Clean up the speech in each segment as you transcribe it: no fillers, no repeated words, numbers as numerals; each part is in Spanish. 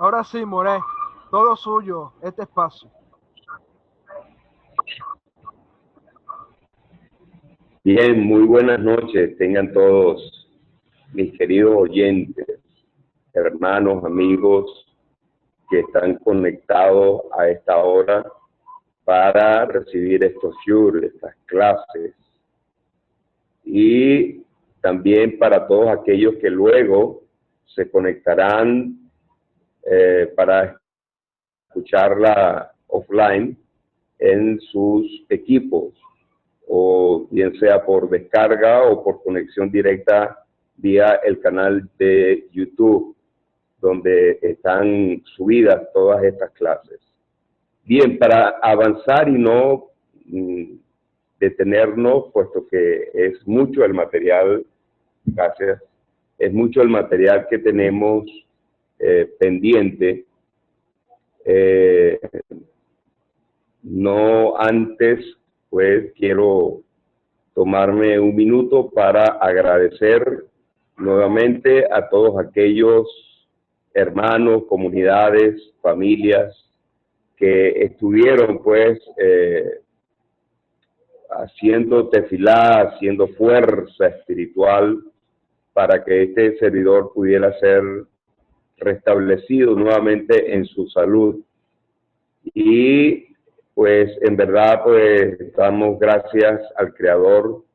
Ahora sí, Moré, todo suyo, este espacio. Bien, muy buenas noches. Tengan todos mis queridos oyentes, hermanos, amigos que están conectados a esta hora para recibir estos shur, estas clases. Y también para todos aquellos que luego se conectarán para escucharla offline en sus equipos, o bien sea por descarga o por conexión directa vía el canal de YouTube, donde están subidas todas estas clases. Bien, para avanzar y no detenernos, puesto que es mucho el material, gracias, es mucho el material que tenemos pendiente. No antes, pues quiero tomarme un minuto para agradecer nuevamente a todos aquellos hermanos, comunidades, familias que estuvieron pues haciendo tefilá, haciendo fuerza espiritual para que este servidor pudiera ser restablecido nuevamente en su salud. Y pues en verdad pues damos gracias al Creador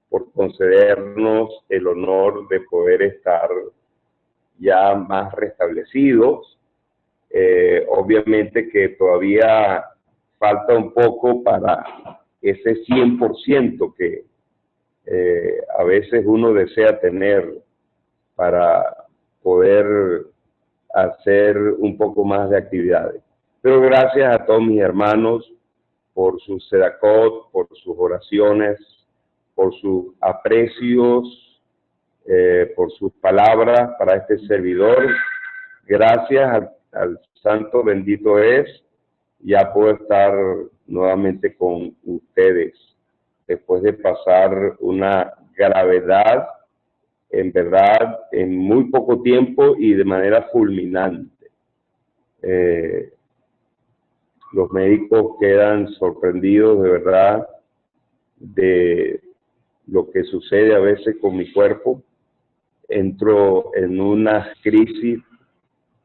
por concedernos el honor de poder estar ya más restablecidos. Obviamente que todavía falta un poco para ese 100% que a veces uno desea tener para poder hacer un poco más de actividades. Pero gracias a todos mis hermanos por sus sedacot, por sus oraciones, por sus aprecios, por sus palabras para este servidor. Gracias al Santo bendito es, ya puedo estar nuevamente con ustedes después de pasar una gravedad, en verdad, en muy poco tiempo y de manera fulminante. Los médicos quedan sorprendidos de verdad de lo que sucede a veces con mi cuerpo. Entro en unas crisis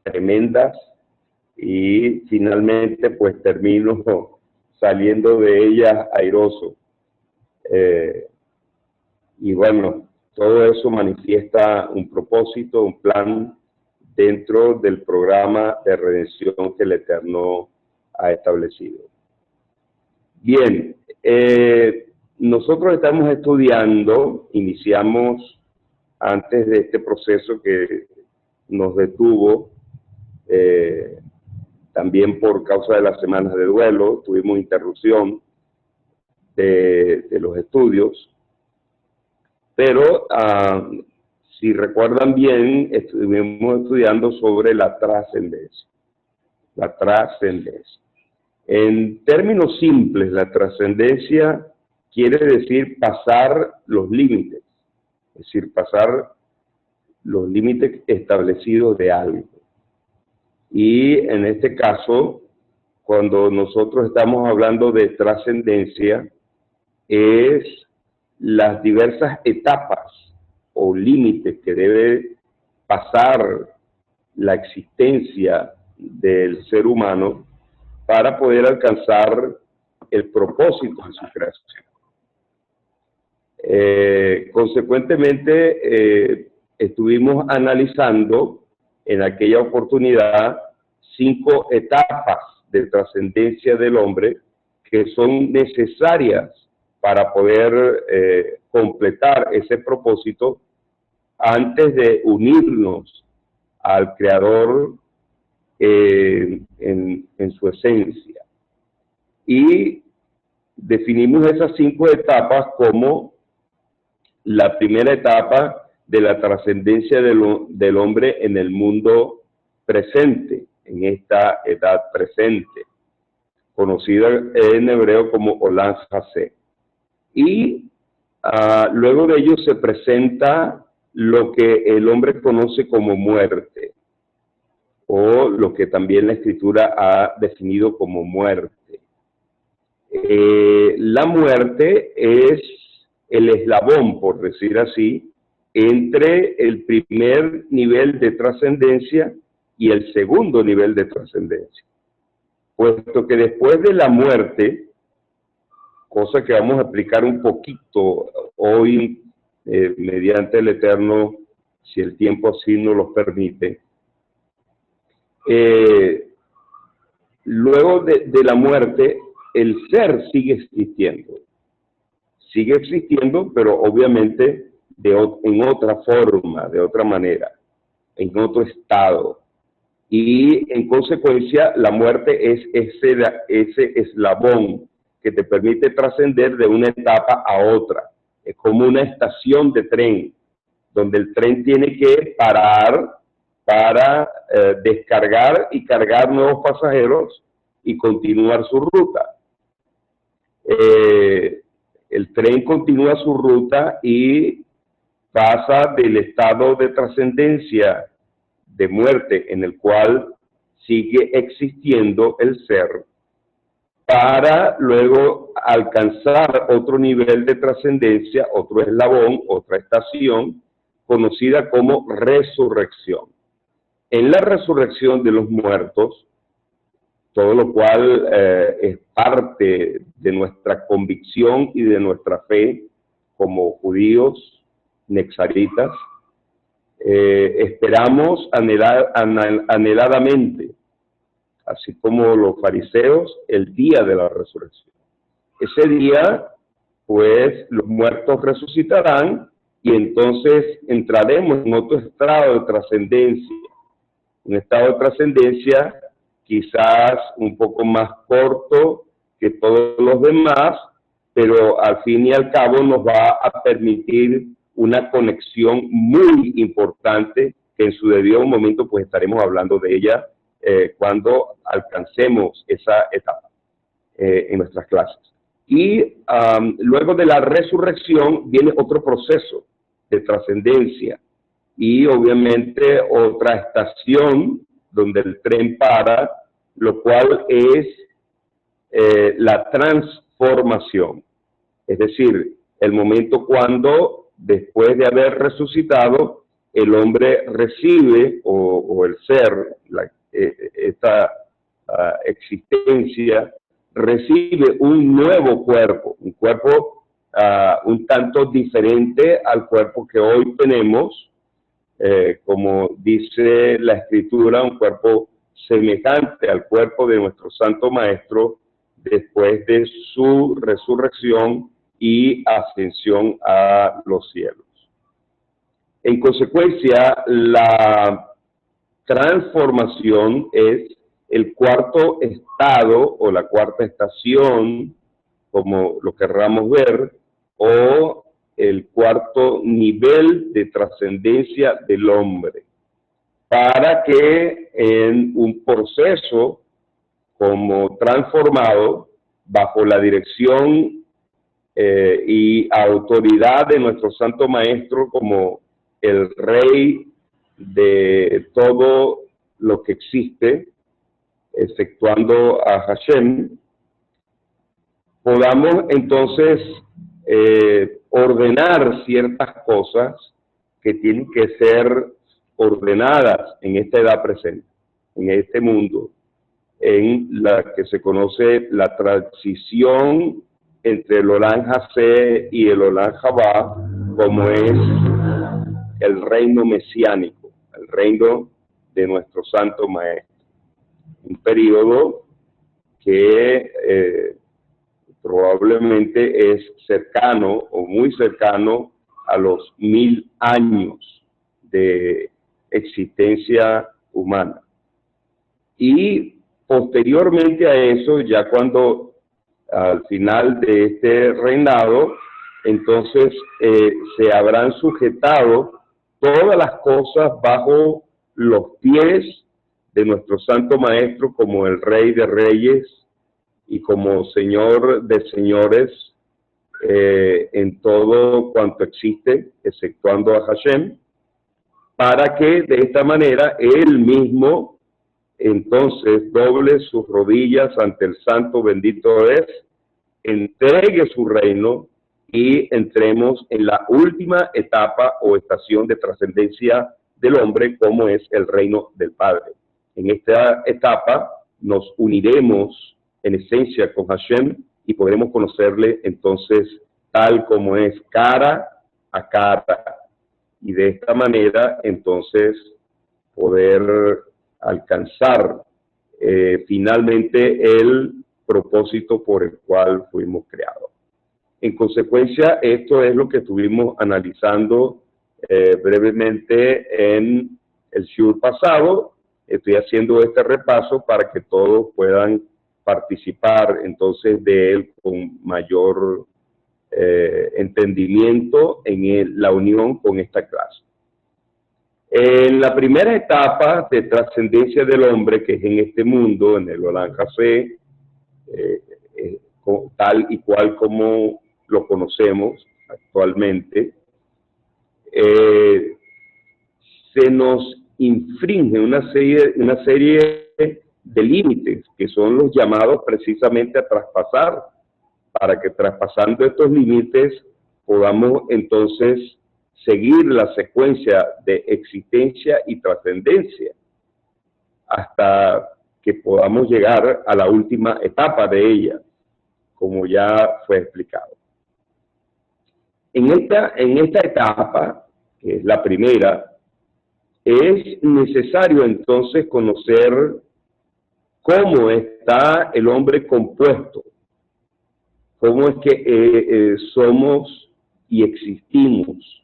tremendas y finalmente pues termino saliendo de ellas airoso. Y bueno, todo eso manifiesta un propósito, un plan dentro del programa de redención que el Eterno ha establecido. Bien, nosotros estamos estudiando, iniciamos antes de este proceso que nos detuvo, también por causa de las semanas de duelo, tuvimos interrupción de los estudios, pero si recuerdan bien, estuvimos estudiando sobre la trascendencia. La trascendencia. En términos simples, la trascendencia quiere decir pasar los límites, es decir, pasar los límites establecidos de algo. Y en este caso, cuando nosotros estamos hablando de trascendencia, es las diversas etapas o límites que debe pasar la existencia del ser humano para poder alcanzar el propósito de su creación. Consecuentemente, estuvimos analizando en aquella oportunidad 5 etapas de trascendencia del hombre que son necesarias para poder completar ese propósito antes de unirnos al Creador en su esencia. Y definimos esas 5 etapas como la primera etapa de la trascendencia del hombre en el mundo presente, en esta edad presente, conocida en hebreo como Olam Hasé. Y luego de ello se presenta lo que el hombre conoce como muerte, o o lo que también la Escritura ha definido como muerte. La muerte es el eslabón, por decir así, entre el primer nivel de trascendencia y el segundo nivel de trascendencia. Puesto que después de la muerte, cosa que vamos a explicar un poquito hoy mediante el Eterno, si el tiempo así nos lo permite, luego de la muerte, el ser sigue existiendo, pero obviamente en otra forma, de otra manera, en otro estado. Y en consecuencia, la muerte es ese eslabón que te permite trascender de una etapa a otra. Es como una estación de tren, donde el tren tiene que parar para descargar y cargar nuevos pasajeros y continuar su ruta. El tren continúa su ruta y pasa del estado de trascendencia de muerte en el cual sigue existiendo el ser, para luego alcanzar otro nivel de trascendencia, otro eslabón, otra estación, conocida como resurrección. En la resurrección de los muertos, todo lo cual es parte de nuestra convicción y de nuestra fe como judíos nexaritas, esperamos anheladamente, así como los fariseos, el día de la resurrección. Ese día, pues, los muertos resucitarán y entonces entraremos en otro estado de trascendencia, un estado de trascendencia quizás un poco más corto que todos los demás, pero al fin y al cabo nos va a permitir una conexión muy importante que en su debido momento pues estaremos hablando de ella cuando alcancemos esa etapa en nuestras clases. Y luego de la resurrección viene otro proceso de trascendencia y obviamente otra estación donde el tren para, lo cual es la transformación. Es decir, el momento cuando, después de haber resucitado, el hombre recibe, o el ser, esta existencia, recibe un nuevo cuerpo, un cuerpo un tanto diferente al cuerpo que hoy tenemos, como dice la Escritura, un cuerpo semejante al cuerpo de nuestro Santo Maestro después de su resurrección y ascensión a los cielos. En consecuencia, la transformación es el cuarto estado o la cuarta estación, como lo querramos ver, o el cuarto nivel de trascendencia del hombre, para que en un proceso como transformado, bajo la dirección y autoridad de nuestro Santo Maestro como el Rey de todo lo que existe, exceptuando a Hashem, podamos entonces ordenar ciertas cosas que tienen que ser ordenadas en esta edad presente, en este mundo, en la que se conoce la transición entre el Olam Hasé y el Olam Jabá, como es el reino mesiánico, el reino de nuestro Santo Maestro. Un periodo que probablemente es cercano o muy cercano a los 1000 años de existencia humana. Y posteriormente a eso, ya cuando al final de este reinado, entonces se habrán sujetado todas las cosas bajo los pies de nuestro Santo Maestro como el Rey de Reyes y como Señor de Señores en todo cuanto existe, exceptuando a Hashem, para que de esta manera Él mismo entonces doble sus rodillas ante el santo bendito es, entregue su reino y entremos en la última etapa o estación de trascendencia del hombre, como es el reino del Padre. En esta etapa nos uniremos en esencia con Hashem y podremos conocerle entonces tal como es, cara a cara. Y de esta manera entonces poder alcanzar finalmente el propósito por el cual fuimos creados. En consecuencia, esto es lo que estuvimos analizando brevemente en el shiur pasado. Estoy haciendo este repaso para que todos puedan participar entonces de él con mayor entendimiento en la unión con esta clase. En la primera etapa de trascendencia del hombre, que es en este mundo, en el Olam Hasé, tal y cual como lo conocemos actualmente, se nos infringe una serie de límites que son los llamados precisamente a traspasar, para que traspasando estos límites podamos entonces seguir la secuencia de existencia y trascendencia hasta que podamos llegar a la última etapa de ella, como ya fue explicado. En esta etapa, que es la primera, es necesario entonces conocer cómo está el hombre compuesto, cómo es que somos y existimos,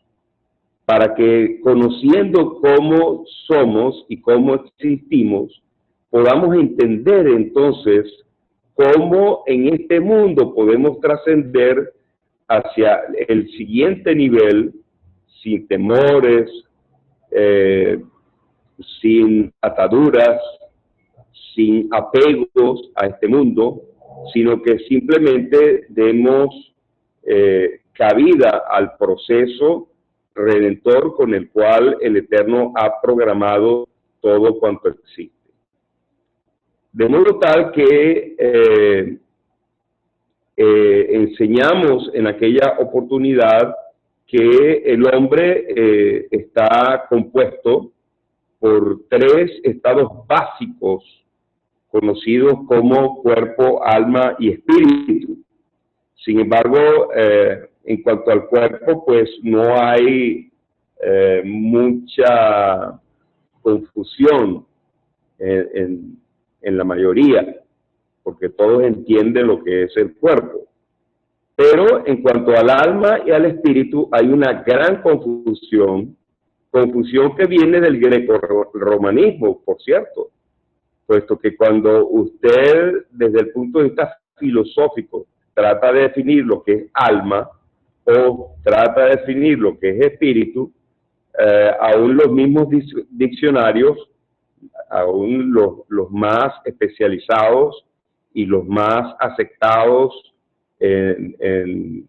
para que conociendo cómo somos y cómo existimos, podamos entender entonces cómo en este mundo podemos trascender hacia el siguiente nivel sin temores, sin ataduras, sin apegos a este mundo, sino que simplemente demos cabida al proceso redentor con el cual el Eterno ha programado todo cuanto existe. De modo tal que enseñamos en aquella oportunidad que el hombre está compuesto por 3 estados básicos conocidos como cuerpo, alma y espíritu. Sin embargo, en cuanto al cuerpo, pues no hay mucha confusión en la mayoría, porque todos entienden lo que es el cuerpo. Pero en cuanto al alma y al espíritu hay una gran confusión que viene del greco-romanismo, por cierto, puesto que cuando usted, desde el punto de vista filosófico, trata de definir lo que es alma o trata de definir lo que es espíritu, aún los mismos diccionarios, aún los más especializados y los más aceptados en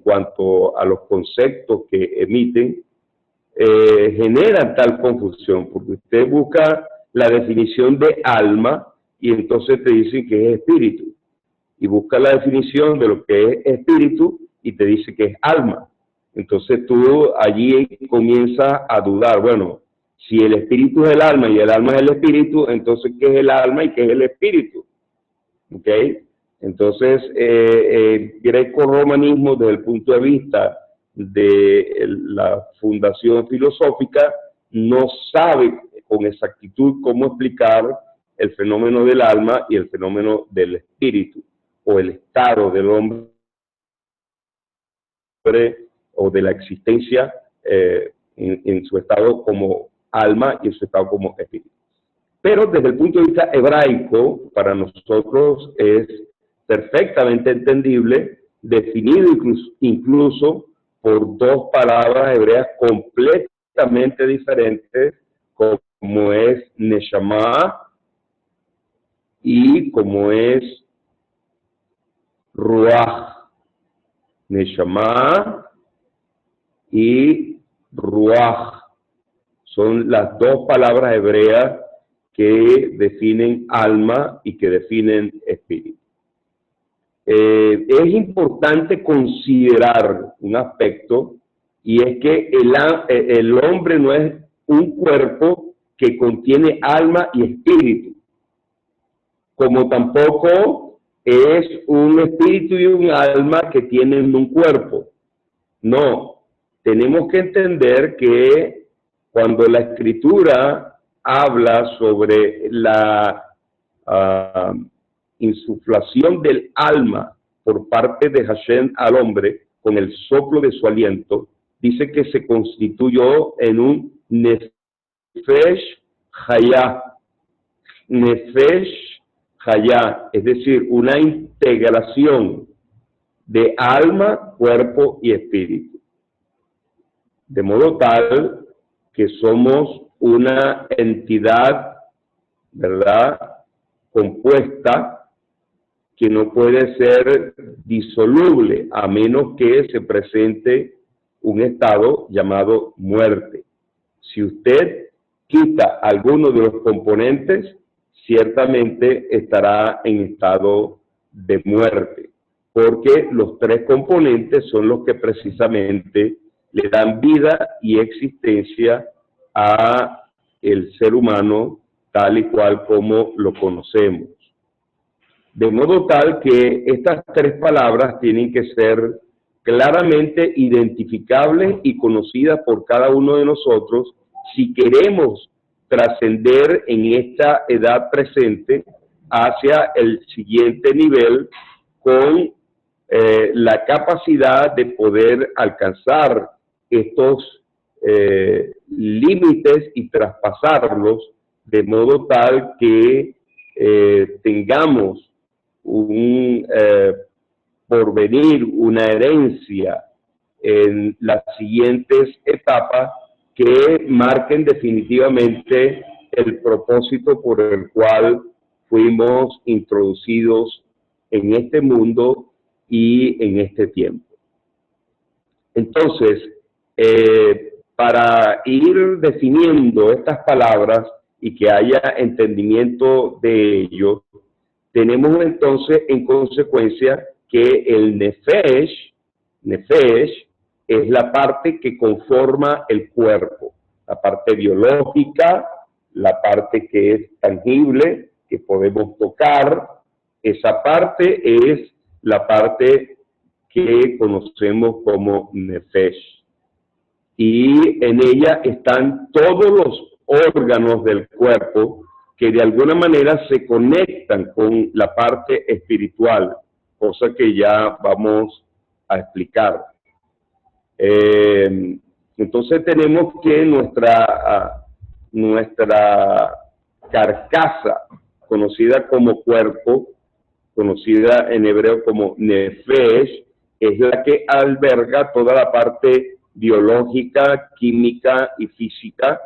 cuanto a los conceptos que emiten, generan tal confusión, porque usted busca la definición de alma y entonces te dicen que es espíritu, y busca la definición de lo que es espíritu y te dice que es alma. Entonces tú allí comienzas a dudar, bueno, si el espíritu es el alma y el alma es el espíritu, entonces ¿qué es el alma y qué es el espíritu? ¿Ok? Entonces, el greco-romanismo, desde el punto de vista de la fundación filosófica, no sabe con exactitud cómo explicar el fenómeno del alma y el fenómeno del espíritu, o el estado del hombre o de la existencia en su estado como alma y en su estado como espíritu. Pero desde el punto de vista hebraico, para nosotros es perfectamente entendible, definido incluso por 2 palabras hebreas completamente diferentes, como es Neshama y como es Ruach. Neshama y Ruach son las 2 palabras hebreas que definen alma y que definen espíritu. Es importante considerar un aspecto, y es que el hombre no es un cuerpo que contiene alma y espíritu, como tampoco es un espíritu y un alma que tienen un cuerpo. No, tenemos que entender que cuando la Escritura habla sobre la insuflación del alma por parte de Hashem al hombre con el soplo de su aliento, dice que se constituyó en un Nefesh Hayah. Nefesh Hayah, es decir, una integración de alma, cuerpo y espíritu. De modo tal que somos una entidad, ¿verdad?, compuesta, que no puede ser disoluble a menos que se presente un estado llamado muerte. Si usted quita alguno de los componentes, ciertamente estará en estado de muerte, porque los tres componentes son los que precisamente le dan vida y existencia a el ser humano tal y cual como lo conocemos. De modo tal que estas tres palabras tienen que ser claramente identificables y conocidas por cada uno de nosotros si queremos trascender en esta edad presente hacia el siguiente nivel con la capacidad de poder alcanzar estos límites y traspasarlos de modo tal que tengamos un porvenir, una herencia en las siguientes etapas que marquen definitivamente el propósito por el cual fuimos introducidos en este mundo y en este tiempo. Entonces, para ir definiendo estas palabras y que haya entendimiento de ello, tenemos entonces en consecuencia que el Nefesh es la parte que conforma el cuerpo, la parte biológica, la parte que es tangible, que podemos tocar. Esa parte es la parte que conocemos como Nefesh. Y en ella están todos los órganos del cuerpo que de alguna manera se conectan con la parte espiritual, cosa que ya vamos a explicar. Entonces tenemos que nuestra carcasa, conocida como cuerpo, conocida en hebreo como Nefesh, es la que alberga toda la parte biológica, química y física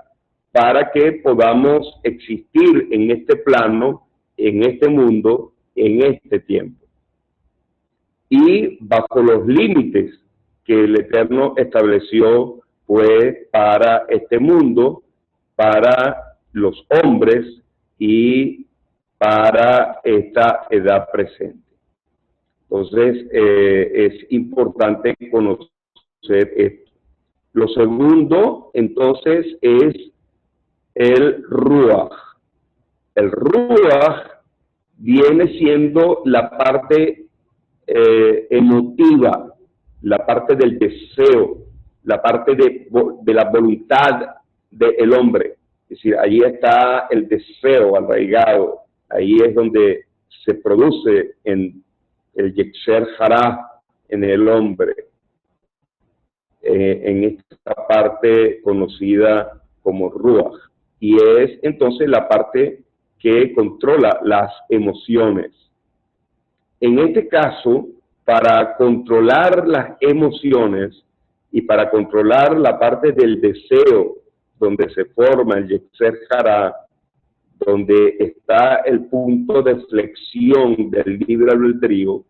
para que podamos existir en este plano, en este mundo, en este tiempo. Y bajo los límites que el Eterno estableció, pues, para este mundo, para los hombres y para esta edad presente. Entonces, es importante conocer esto. Lo segundo, entonces, es el Ruach. El Ruach viene siendo la parte emotiva, la parte del deseo, la parte de la voluntad del hombre. Es decir, ahí está el deseo arraigado, ahí es donde se produce en el Yetzer Hará en el hombre, en esta parte conocida como Ruach. Y es entonces la parte que controla las emociones. En este caso, para controlar las emociones y para controlar la parte del deseo, donde se forma el Yetzer Hará, donde está el punto de flexión del libre albedrío,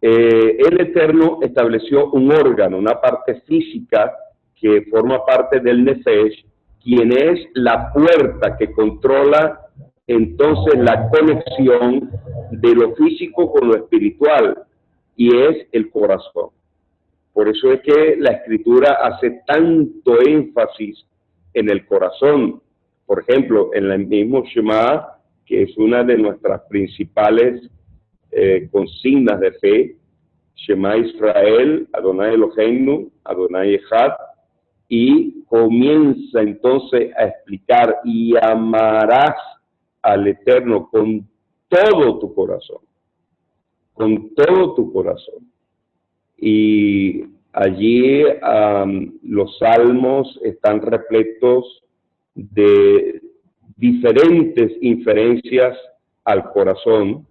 el Eterno estableció un órgano, una parte física que forma parte del Nefesh, quien es la puerta que controla entonces la conexión de lo físico con lo espiritual, y es el corazón. Por eso es que la Escritura hace tanto énfasis en el corazón. Por ejemplo, en el mismo Shema, que es una de nuestras principales consignas de fe, Shema Israel, Adonai Eloheinu, Adonai Echad, y comienza entonces a explicar: y amarás al Eterno con todo tu corazón, con todo tu corazón. Y allí los salmos están repletos de diferentes inferencias al corazón,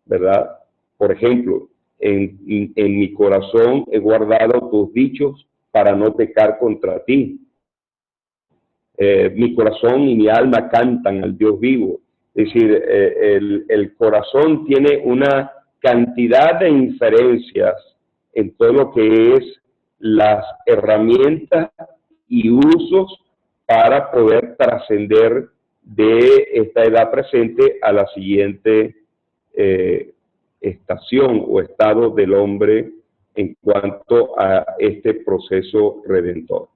¿verdad? Por ejemplo, en mi corazón he guardado tus dichos para no pecar contra ti. Mi corazón y mi alma cantan al Dios vivo. Es decir, el corazón tiene una cantidad de inferencias en todo lo que es las herramientas y usos para poder trascender de esta edad presente a la siguiente estación o estado del hombre en cuanto a este proceso redentor.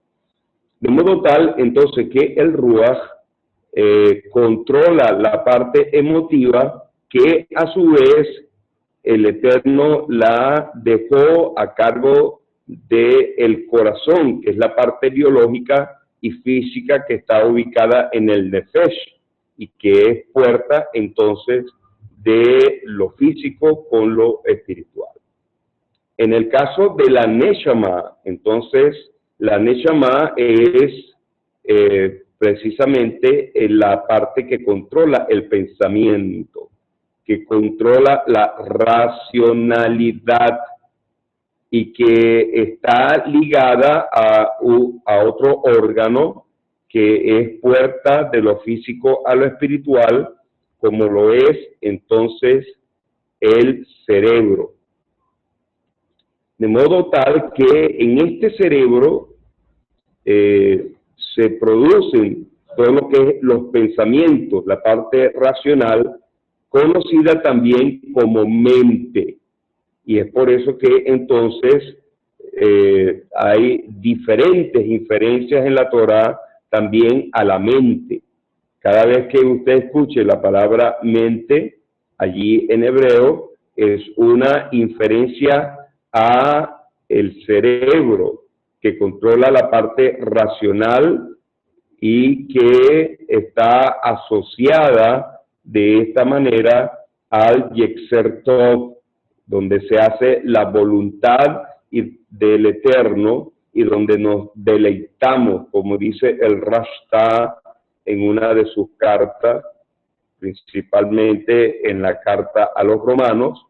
De modo tal, entonces, que el Ruach controla la parte emotiva, que a su vez el Eterno la dejó a cargo del corazón, que es la parte biológica y física que está ubicada en el Nefesh, y que es puerta entonces de lo físico con lo espiritual. En el caso de la Neshama, entonces, la Neshama es precisamente la parte que controla el pensamiento, que controla la racionalidad y que está ligada a otro órgano que es puerta de lo físico a lo espiritual, como lo es entonces el cerebro. De modo tal que en este cerebro se producen todo lo que es los pensamientos, la parte racional, conocida también como mente. Y es por eso que entonces hay diferentes inferencias en la Torá también a la mente. Cada vez que usted escuche la palabra mente, allí en hebreo, es una inferencia a el cerebro, que controla la parte racional y que está asociada de esta manera al Yetzer Tov, donde se hace la voluntad del Eterno y donde nos deleitamos, como dice el Rashta en una de sus cartas, principalmente en la carta a los romanos,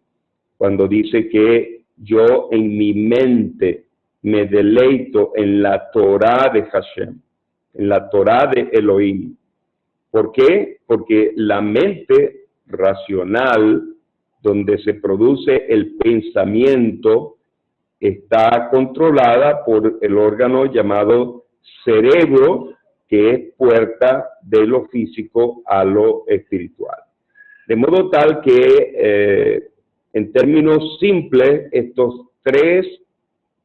cuando dice que yo en mi mente me deleito en la Torá de Hashem, en la Torá de Elohim. ¿Por qué? Porque la mente racional, donde se produce el pensamiento, está controlada por el órgano llamado cerebro, que es puerta de lo físico a lo espiritual. De modo tal que, en términos simples, estos tres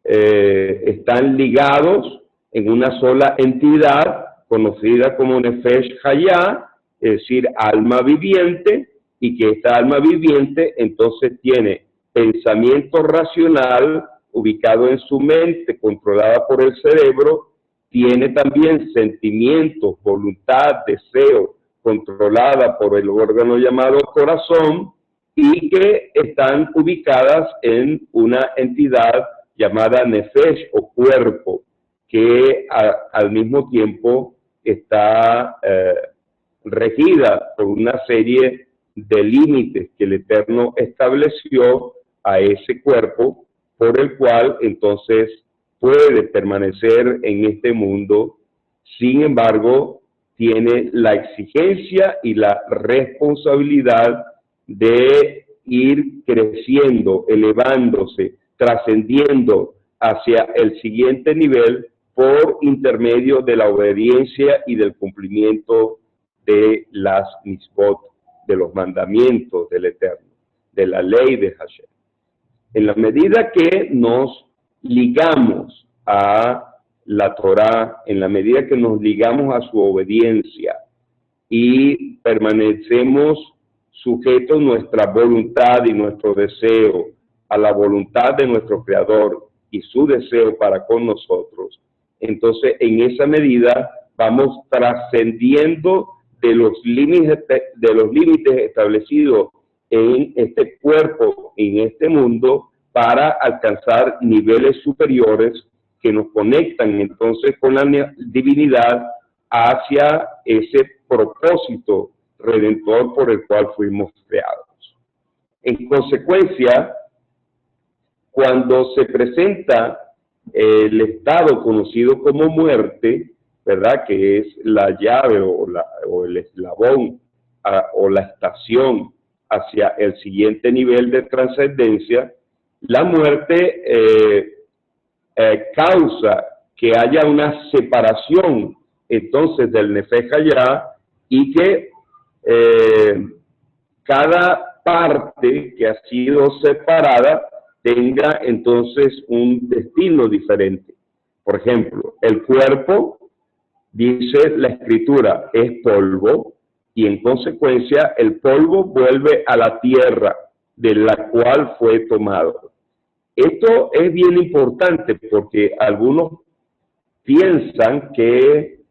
están ligados en una sola entidad, conocida como Nefesh Hayá, es decir, alma viviente, y que esta alma viviente entonces tiene pensamiento racional ubicado en su mente, controlada por el cerebro, tiene también sentimientos, voluntad, deseo, controlada por el órgano llamado corazón, y que están ubicadas en una entidad llamada Nefesh o cuerpo, que al mismo tiempo está regida por una serie de límites que el Eterno estableció a ese cuerpo, por el cual entonces puede permanecer en este mundo. Sin embargo, tiene la exigencia y la responsabilidad de ir creciendo, elevándose, trascendiendo hacia el siguiente nivel por intermedio de la obediencia y del cumplimiento de las mitzvot, de los mandamientos del Eterno, de la ley de Hashem. En la medida que nos ligamos a la Torá, en la medida que nos ligamos a su obediencia y permanecemos sujetos nuestra voluntad y nuestro deseo a la voluntad de nuestro Creador y su deseo para con nosotros, entonces en esa medida vamos trascendiendo de los límites establecidos en este cuerpo, en este mundo, para alcanzar niveles superiores que nos conectan entonces con la divinidad hacia ese propósito redentor por el cual fuimos creados. En consecuencia, cuando se presenta el estado conocido como muerte, ¿verdad?, que es la llave o el eslabón o la estación hacia el siguiente nivel de trascendencia, la muerte causa que haya una separación entonces del Nefesh Hayah y que cada parte que ha sido separada tenga entonces un destino diferente. Por ejemplo, el cuerpo, dice la Escritura, es polvo, y en consecuencia el polvo vuelve a la tierra de la cual fue tomado. Esto es bien importante porque algunos piensan que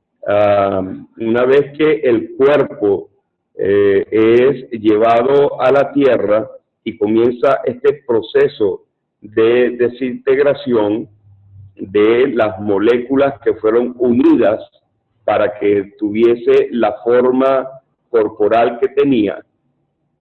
una vez que el cuerpo es llevado a la tierra y comienza este proceso de desintegración de las moléculas que fueron unidas para que tuviese la forma corporal que tenía,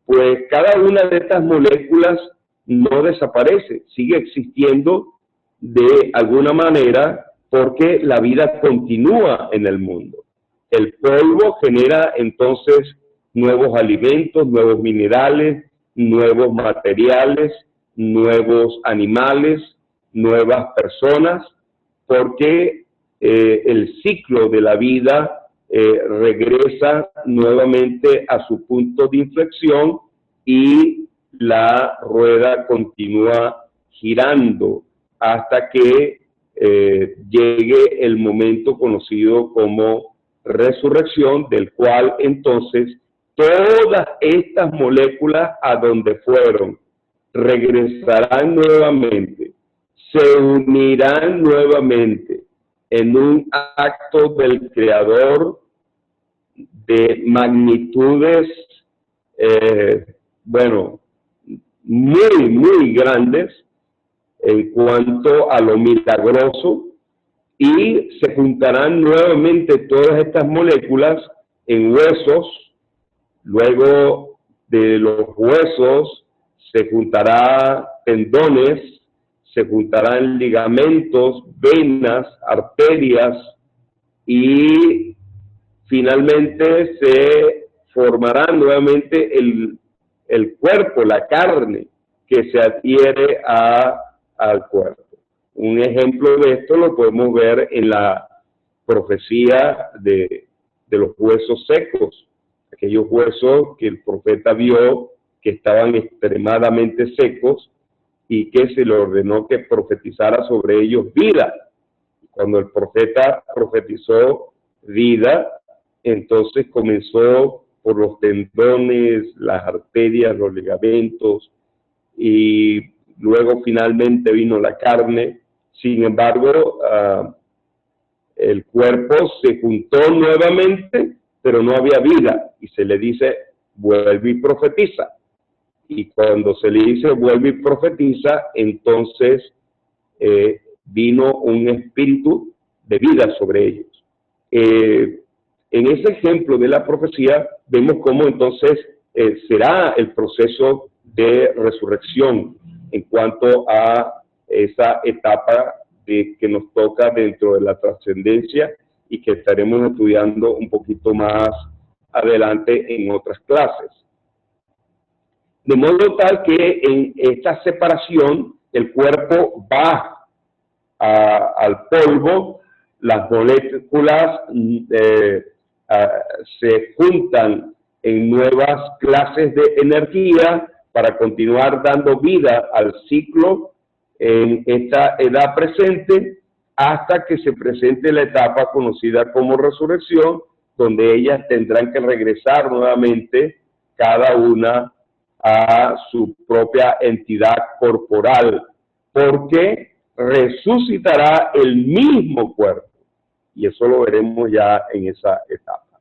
pues cada una de estas moléculas no desaparece, sigue existiendo de alguna manera porque la vida continúa en el mundo. El polvo genera entonces nuevos alimentos, nuevos minerales, nuevos materiales, nuevos animales, nuevas personas, porque el ciclo de la vida regresa nuevamente a su punto de inflexión y la rueda continúa girando hasta que llegue el momento conocido como resurrección, del cual entonces todas estas moléculas a donde fueron regresarán nuevamente, se unirán nuevamente en un acto del Creador de magnitudes, muy grandes en cuanto a lo milagroso, y se juntarán nuevamente todas estas moléculas en huesos. Luego de los huesos se juntarán tendones, se juntarán ligamentos, venas, arterias, y finalmente se formará nuevamente el cuerpo, la carne que se adhiere al cuerpo. Un ejemplo de esto lo podemos ver en la profecía de los huesos secos, aquellos huesos que el profeta vio que estaban extremadamente secos y que se le ordenó que profetizara sobre ellos vida. Cuando el profeta profetizó vida, entonces comenzó por los tendones, las arterias, los ligamentos, y luego finalmente vino la carne. Sin embargo, el cuerpo se juntó nuevamente, pero no había vida, y se le dice, vuelve y profetiza. Y cuando se le dice, vuelve y profetiza, entonces vino un espíritu de vida sobre ellos. En ese ejemplo de la profecía, vemos cómo entonces será el proceso de resurrección en cuanto a esa etapa que nos toca dentro de la trascendencia y que estaremos estudiando un poquito más adelante en otras clases. De modo tal que en esta separación el cuerpo va al polvo, las moléculas se juntan en nuevas clases de energía para continuar dando vida al ciclo en esta edad presente, hasta que se presente la etapa conocida como resurrección, donde ellas tendrán que regresar nuevamente cada una a su propia entidad corporal, porque resucitará el mismo cuerpo, y eso lo veremos ya en esa etapa.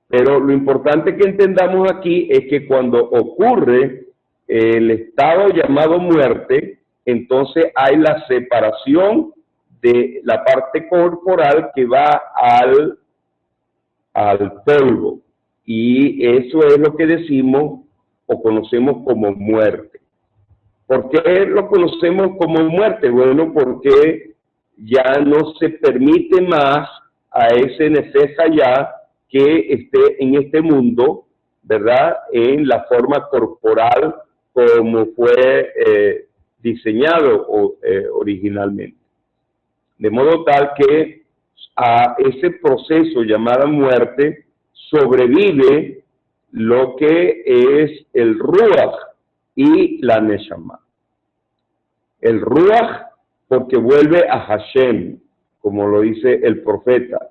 Pero lo importante que entendamos aquí es que cuando ocurre el estado llamado muerte, entonces hay la separación de la parte corporal que va al polvo, y eso es lo que decimos o conocemos como muerte. ¿Por qué lo conocemos como muerte? Bueno, porque ya no se permite más a ese Nefesh Hayá que esté en este mundo, ¿verdad?, en la forma corporal como fue diseñado originalmente. De modo tal que a ese proceso llamado muerte sobrevive lo que es el Ruach y la Neshama. El Ruach porque vuelve a Hashem, como lo dice el profeta.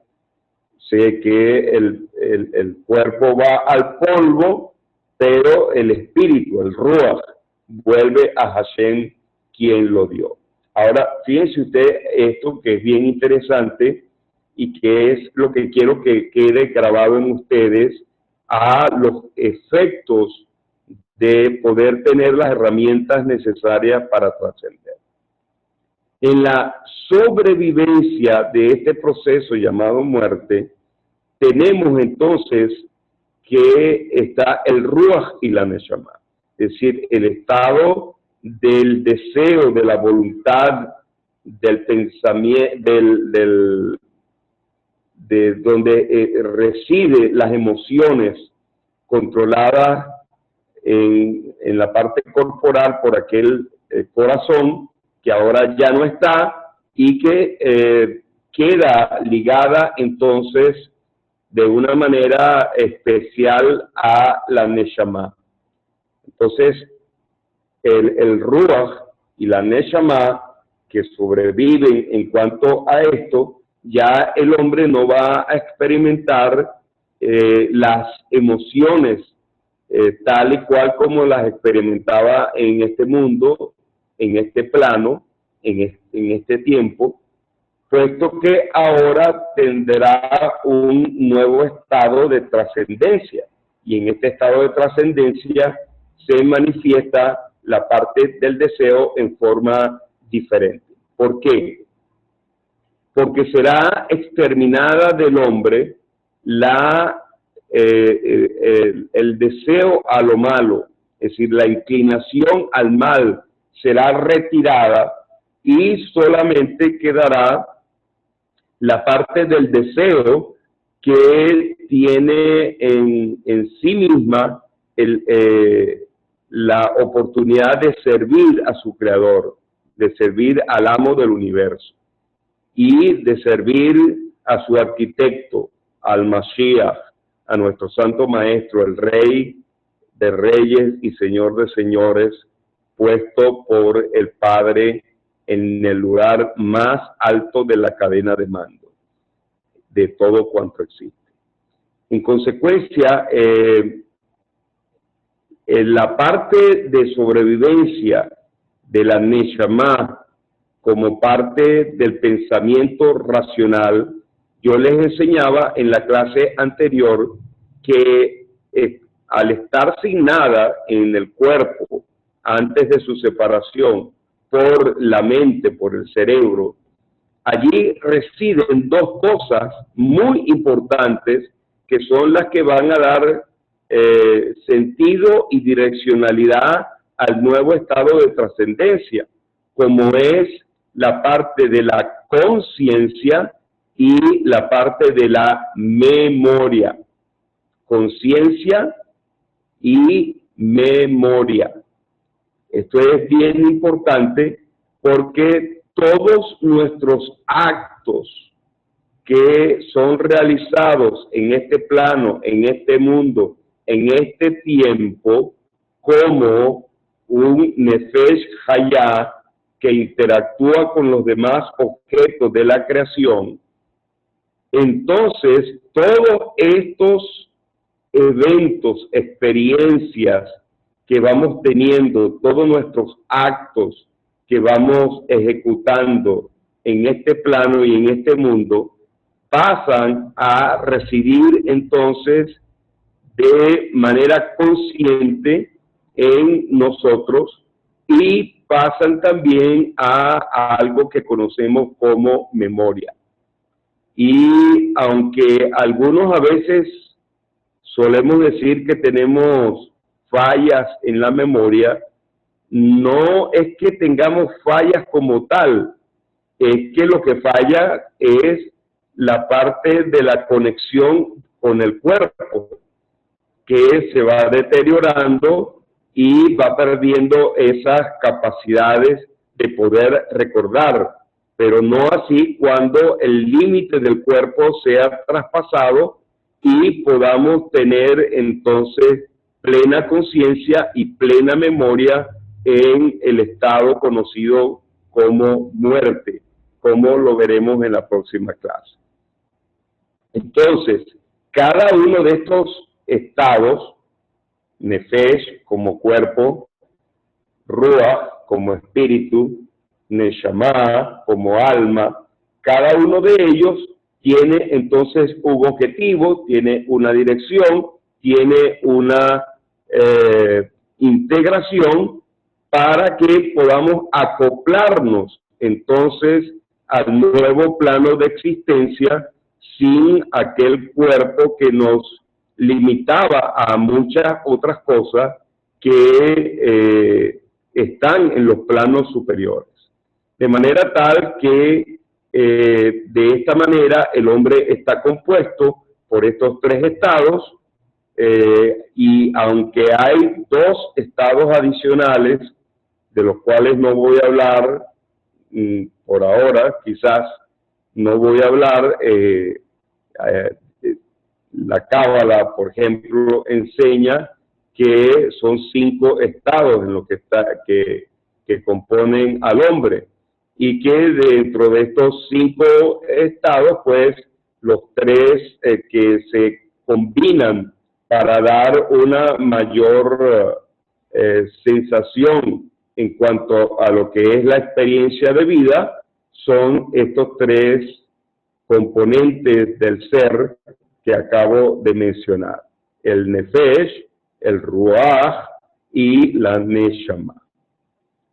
Sé que el cuerpo va al polvo, pero el espíritu, el Ruach, vuelve a Hashem, quien lo dio. Ahora, fíjense usted esto que es bien interesante y que es lo que quiero que quede grabado en ustedes, a los efectos de poder tener las herramientas necesarias para trascender. En la sobrevivencia de este proceso llamado muerte, tenemos entonces que está el Ruach y la Neshama, es decir, el estado del deseo, de la voluntad, del pensamiento, de donde reside las emociones controladas en la parte corporal por aquel corazón que ahora ya no está y que queda ligada entonces de una manera especial a la Neshama. Entonces, el Ruach y la Neshama que sobreviven en cuanto a esto, ya el hombre no va a experimentar las emociones tal y cual como las experimentaba en este mundo, en este plano, en este tiempo, puesto que ahora tendrá un nuevo estado de trascendencia, y en este estado de trascendencia se manifiesta la parte del deseo en forma diferente. ¿Por qué? Porque será exterminada del hombre el deseo a lo malo, es decir, la inclinación al mal será retirada y solamente quedará la parte del deseo que tiene en sí misma la oportunidad de servir a su creador, de servir al amo del universo y de servir a su arquitecto, al Mashiach, a nuestro santo maestro, el Rey de Reyes y Señor de Señores, puesto por el Padre en el lugar más alto de la cadena de mando de todo cuanto existe. En consecuencia, en la parte de sobrevivencia de la Neshama como parte del pensamiento racional, yo les enseñaba en la clase anterior que al estar sin nada en el cuerpo antes de su separación por la mente, por el cerebro, allí residen dos cosas muy importantes que son las que van a dar sentido y direccionalidad al nuevo estado de trascendencia, como es la parte de la conciencia y la parte de la memoria. Conciencia y memoria. Esto es bien importante porque todos nuestros actos que son realizados en este plano, en este mundo, en este tiempo, como un Nefesh Hayah que interactúa con los demás objetos de la creación, entonces todos estos eventos, experiencias que vamos teniendo, todos nuestros actos que vamos ejecutando en este plano y en este mundo, pasan a residir entonces de manera consciente en nosotros y pasan también a algo que conocemos como memoria. Y aunque algunos a veces solemos decir que tenemos fallas en la memoria, no es que tengamos fallas como tal, es que lo que falla es la parte de la conexión con el cuerpo, que se va deteriorando y va perdiendo esas capacidades de poder recordar, pero no así cuando el límite del cuerpo sea traspasado y podamos tener entonces plena conciencia y plena memoria en el estado conocido como muerte, como lo veremos en la próxima clase. Entonces, cada uno de estos estados, Nefesh como cuerpo, Ruach como espíritu, Neshama como alma, cada uno de ellos tiene entonces un objetivo, tiene una dirección, tiene una integración para que podamos acoplarnos entonces al nuevo plano de existencia sin aquel cuerpo que nos limitaba a muchas otras cosas que están en los planos superiores. De manera tal que de esta manera el hombre está compuesto por estos tres estados, y aunque hay dos estados adicionales, de los cuales no voy a hablar por ahora, quizás no voy a hablar, la Cábala, por ejemplo, enseña que son 5 estados en los que componen al hombre, y que dentro de estos 5 estados, pues, los 3 que se combinan para dar una mayor sensación en cuanto a lo que es la experiencia de vida, son estos 3 componentes del ser que acabo de mencionar: el Nefesh, el Ruach y la Neshama.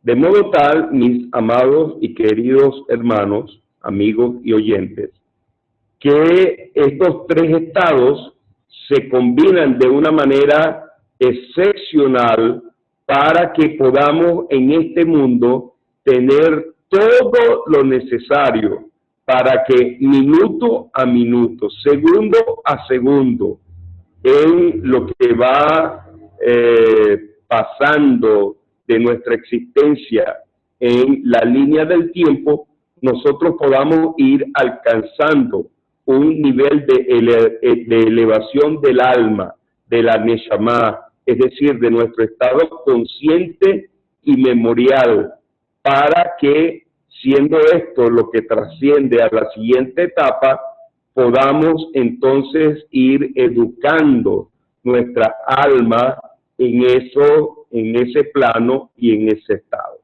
De modo tal, mis amados y queridos hermanos, amigos y oyentes, que estos 3 estados se combinan de una manera excepcional para que podamos en este mundo tener todo lo necesario para que minuto a minuto, segundo a segundo, en lo que va pasando de nuestra existencia en la línea del tiempo, nosotros podamos ir alcanzando un nivel de elevación del alma, de la Neshama, es decir, de nuestro estado consciente y memorial, para que, siendo esto lo que trasciende a la siguiente etapa, podamos entonces ir educando nuestra alma en ese plano y en ese estado.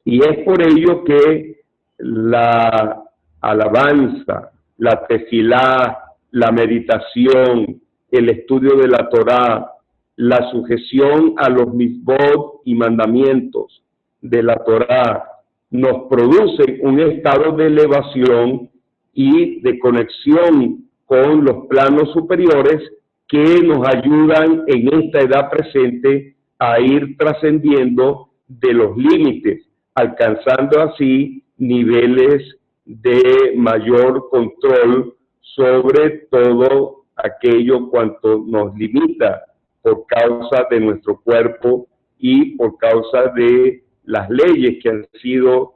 Y es por ello que la alabanza, la tefilá, la meditación, el estudio de la Torá, la sujeción a los mitzvot y mandamientos de la Torá, nos producen un estado de elevación y de conexión con los planos superiores que nos ayudan en esta edad presente a ir trascendiendo de los límites, alcanzando así niveles de mayor control sobre todo aquello cuanto nos limita por causa de nuestro cuerpo y por causa de las leyes que han sido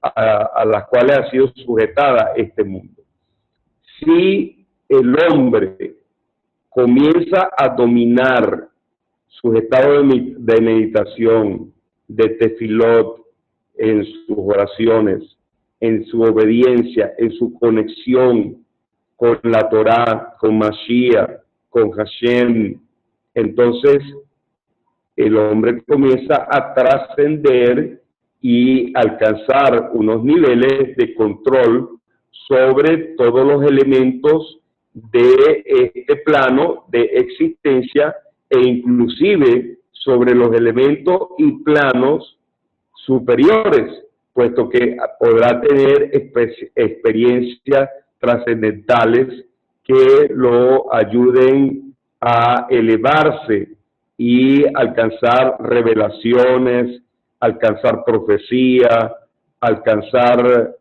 a las cuales ha sido sujetada este mundo. si el hombre comienza a dominar sus estados de meditación, de tefilot, en sus oraciones, en su obediencia, en su conexión con la Torá, con Mashiach, con Hashem, entonces el hombre comienza a trascender y alcanzar unos niveles de control sobre todos los elementos de este plano de existencia e inclusive sobre los elementos y planos superiores, puesto que podrá tener experiencias trascendentales que lo ayuden a elevarse y alcanzar revelaciones, alcanzar profecía, alcanzar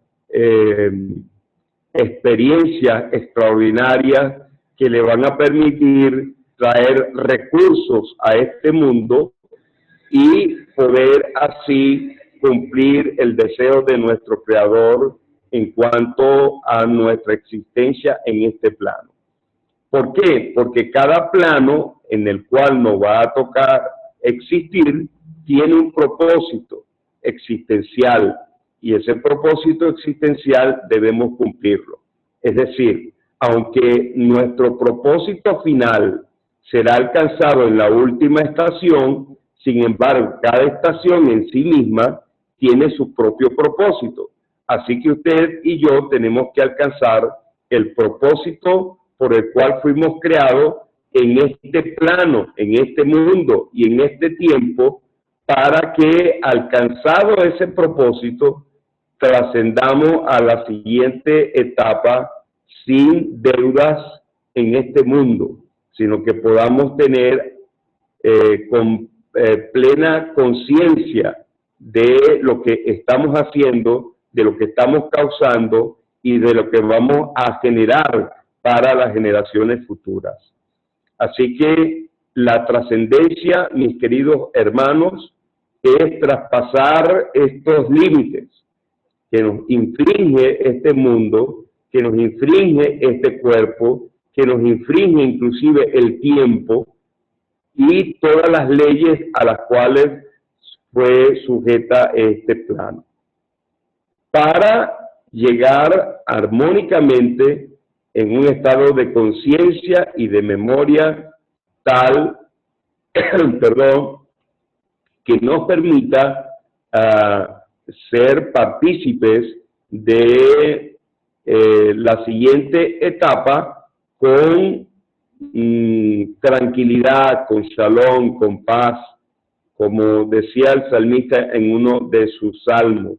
experiencias extraordinarias que le van a permitir traer recursos a este mundo y poder así cumplir el deseo de nuestro Creador en cuanto a nuestra existencia en este plano. ¿Por qué? Porque cada plano en el cual nos va a tocar existir tiene un propósito existencial y ese propósito existencial debemos cumplirlo. Es decir, aunque nuestro propósito final será alcanzado en la última estación, sin embargo, cada estación en sí misma tiene su propio propósito. Así que usted y yo tenemos que alcanzar el propósito por el cual fuimos creados en este plano, en este mundo y en este tiempo, para que, alcanzado ese propósito, trascendamos a la siguiente etapa sin deudas en este mundo, sino que podamos tener con plena conciencia de lo que estamos haciendo, de lo que estamos causando y de lo que vamos a generar para las generaciones futuras. Así que la trascendencia, mis queridos hermanos, es traspasar estos límites que nos infringe este mundo, que nos infringe este cuerpo, que nos infringe inclusive el tiempo y todas las leyes a las cuales fue sujeta este plano, para llegar armónicamente en un estado de conciencia y de memoria tal, perdón, que nos permita ser partícipes de la siguiente etapa con tranquilidad, con shalom, con paz, como decía el salmista en uno de sus salmos,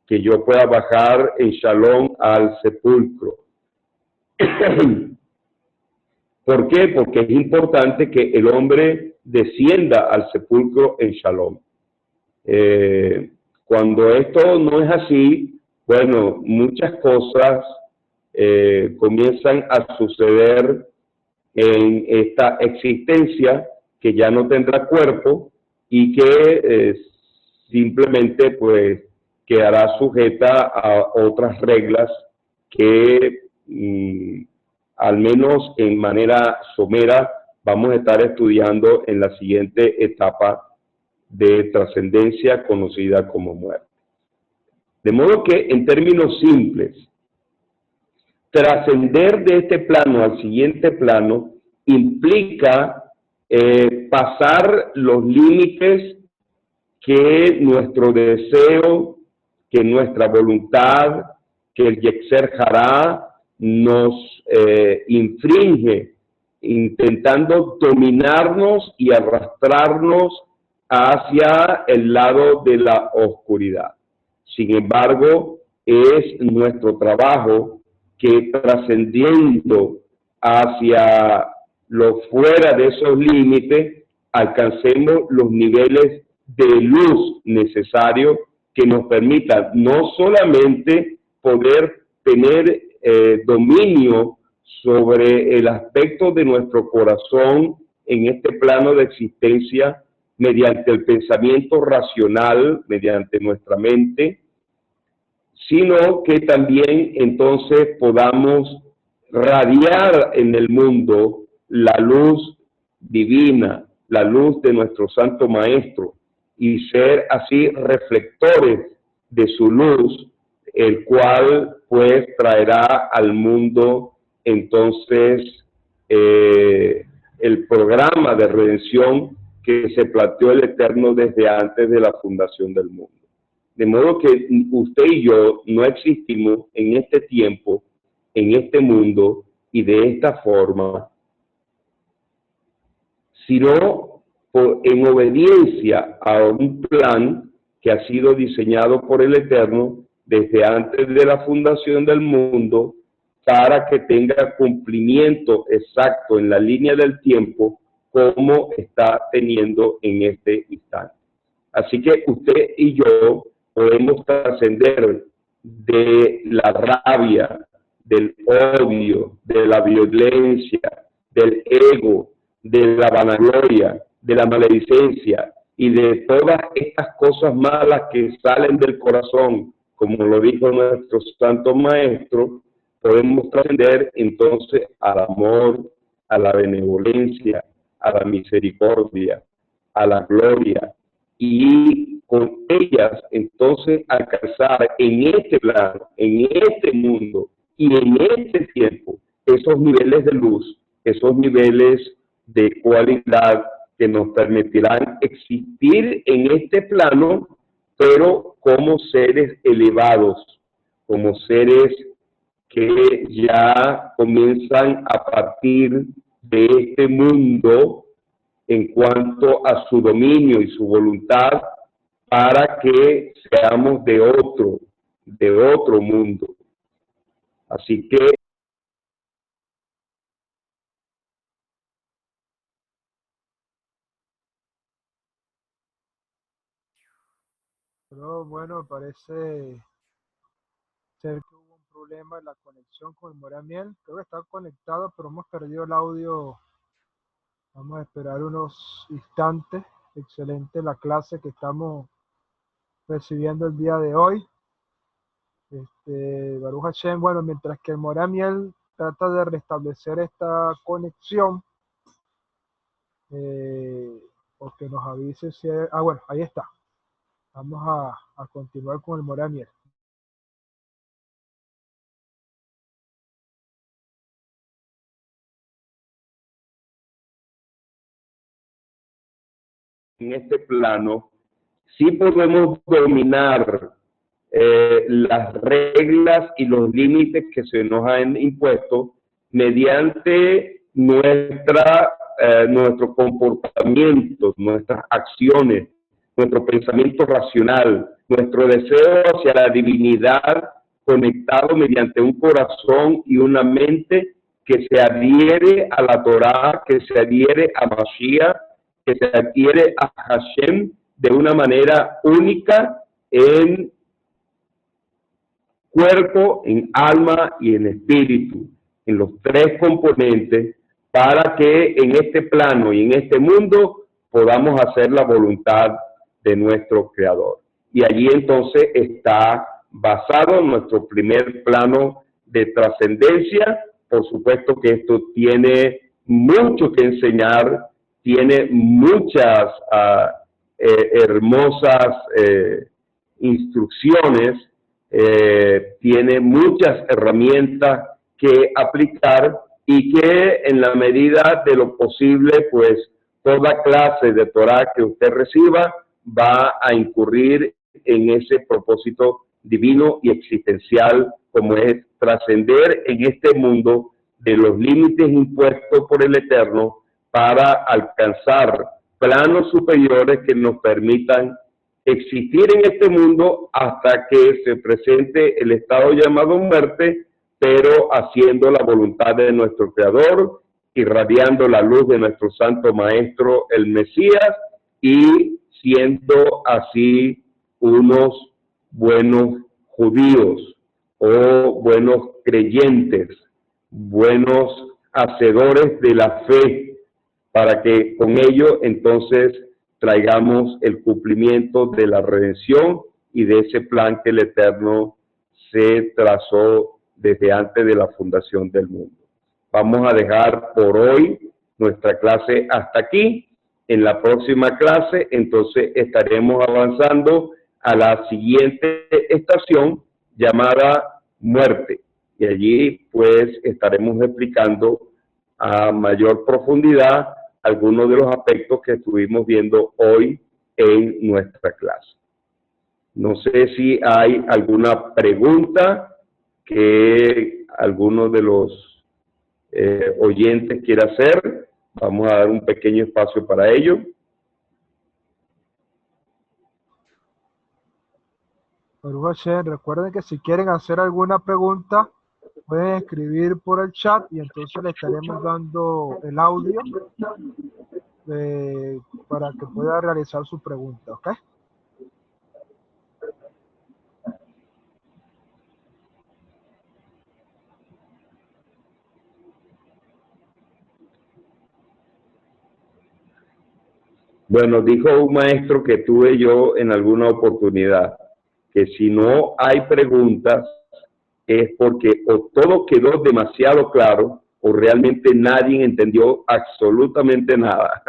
que yo pueda bajar en shalom al sepulcro. ¿Por qué? Porque es importante que el hombre descienda al sepulcro en shalom. Cuando esto no es así, bueno, muchas cosas comienzan a suceder en esta existencia que ya no tendrá cuerpo y que simplemente pues quedará sujeta a otras reglas que al menos en manera somera vamos a estar estudiando en la siguiente etapa de trascendencia conocida como muerte. De modo que, en términos simples, trascender de este plano al siguiente plano implica pasar los límites que nuestro deseo, que nuestra voluntad, que el Yetzer Hará nos infringe, intentando dominarnos y arrastrarnos hacia el lado de la oscuridad. Sin embargo, es nuestro trabajo que, trascendiendo hacia lo fuera de esos límites, alcancemos los niveles de luz necesarios que nos permitan no solamente poder tener dominio sobre el aspecto de nuestro corazón en este plano de existencia mediante el pensamiento racional, mediante nuestra mente, sino que también entonces podamos radiar en el mundo la luz divina, la luz de nuestro Santo Maestro, y ser así reflectores de su luz, el cual pues traerá al mundo entonces el programa de redención que se planteó el Eterno desde antes de la fundación del mundo. De modo que usted y yo no existimos en este tiempo, en este mundo y de esta forma, sino en obediencia a un plan que ha sido diseñado por el Eterno desde antes de la fundación del mundo, para que tenga cumplimiento exacto en la línea del tiempo como está teniendo en este instante. Así que usted y yo podemos trascender de la rabia, del odio, de la violencia, del ego, de la vanagloria, de la maledicencia y de todas estas cosas malas que salen del corazón, como lo dijo nuestro Santo Maestro. Podemos trascender entonces al amor, a la benevolencia, a la misericordia, a la gloria, y con ellas entonces alcanzar en este plano, en este mundo y en este tiempo esos niveles de luz, esos niveles de cualidad que nos permitirán existir en este plano, pero como seres elevados, como seres que ya comienzan a partir de este mundo en cuanto a su dominio y su voluntad, para que seamos de otro mundo. Así que Pero bueno, parece ser que hubo un problema en la conexión con el Moramiel. Creo que está conectado, pero hemos perdido el audio. Vamos a esperar unos instantes. Excelente la clase que estamos recibiendo el día de hoy. Baruch Hashem, bueno, mientras que el Moramiel trata de restablecer esta conexión, o que nos avise si hay, bueno, ahí está. Vamos a continuar con el Moramiel. en este plano sí podemos dominar las reglas y los límites que se nos han impuesto mediante nuestro comportamiento, nuestras acciones, nuestro pensamiento racional, nuestro deseo hacia la divinidad conectado mediante un corazón y una mente que se adhiere a la Torá, que se adhiere a Mashiach, que se adhiere a Hashem de una manera única en cuerpo, en alma y en espíritu, en los tres componentes, para que en este plano y en este mundo podamos hacer la voluntad de nuestro Creador. Y allí entonces está basado nuestro primer plano de trascendencia. Por supuesto que esto tiene mucho que enseñar, tiene muchas hermosas instrucciones, tiene muchas herramientas que aplicar, y que en la medida de lo posible, pues toda clase de Torah que usted reciba va a incurrir en ese propósito divino y existencial, como es trascender en este mundo de los límites impuestos por el Eterno para alcanzar planos superiores que nos permitan existir en este mundo hasta que se presente el estado llamado muerte, pero haciendo la voluntad de nuestro Creador, irradiando la luz de nuestro Santo Maestro, el Mesías, y siendo así unos buenos judíos o buenos creyentes, buenos hacedores de la fe, para que con ello entonces traigamos el cumplimiento de la redención y de ese plan que el Eterno se trazó desde antes de la fundación del mundo. vamos a dejar por hoy nuestra clase hasta aquí. En la próxima clase, entonces, estaremos avanzando a la siguiente estación llamada muerte. Y allí, pues, estaremos explicando a mayor profundidad algunos de los aspectos que estuvimos viendo hoy en nuestra clase. No sé si hay alguna pregunta que alguno de los oyentes quiera hacer. Vamos a dar un pequeño espacio para ello. Recuerden que si quieren hacer alguna pregunta, pueden escribir por el chat y entonces le estaremos dando el audio para que pueda realizar su pregunta, ¿ok? Bueno, dijo un maestro que tuve yo en alguna oportunidad, que si no hay preguntas es porque o todo quedó demasiado claro o realmente nadie entendió absolutamente nada.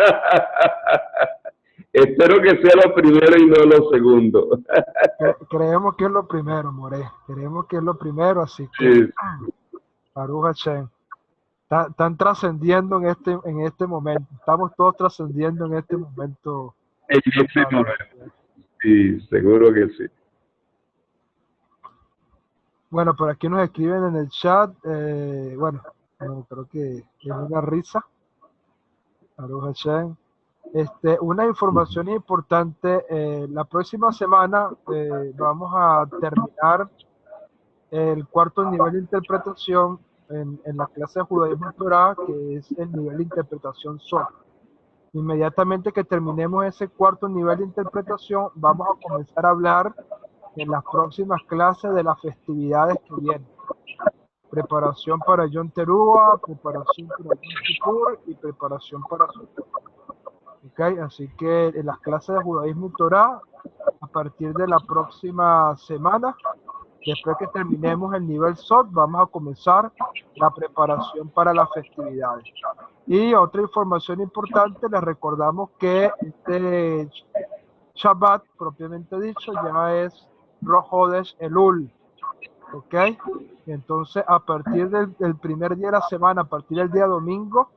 Espero que sea lo primero y no lo segundo. Creemos que es lo primero, More. Creemos que es lo primero, así que Sí. Baruch Hashem. Están trascendiendo en este momento. Estamos todos trascendiendo en este momento. En este momento. Sí, seguro que sí. Bueno, por aquí nos escriben en el chat. Bueno, creo que es una risa. Baruch Hashem. Una información importante. La próxima semana vamos a terminar el cuarto nivel de interpretación en la clase de Judaísmo y Torah, que es el nivel de interpretación SOT. Inmediatamente que terminemos ese cuarto nivel de interpretación, vamos a comenzar a hablar en las próximas clases de las festividades que vienen. Preparación para Yom Teruah, preparación para Yom Kippur y preparación para Sukkot. ¿Okay? Así que en las clases de Judaísmo y Torah, a partir de la próxima semana, después que terminemos el nivel SOT, vamos a comenzar la preparación para las festividades. Y otra información importante, les recordamos que este Shabbat, propiamente dicho, ya es Rosh Hodesh Elul. ¿Ok? Entonces, a partir del primer día de la semana, a partir del día domingo,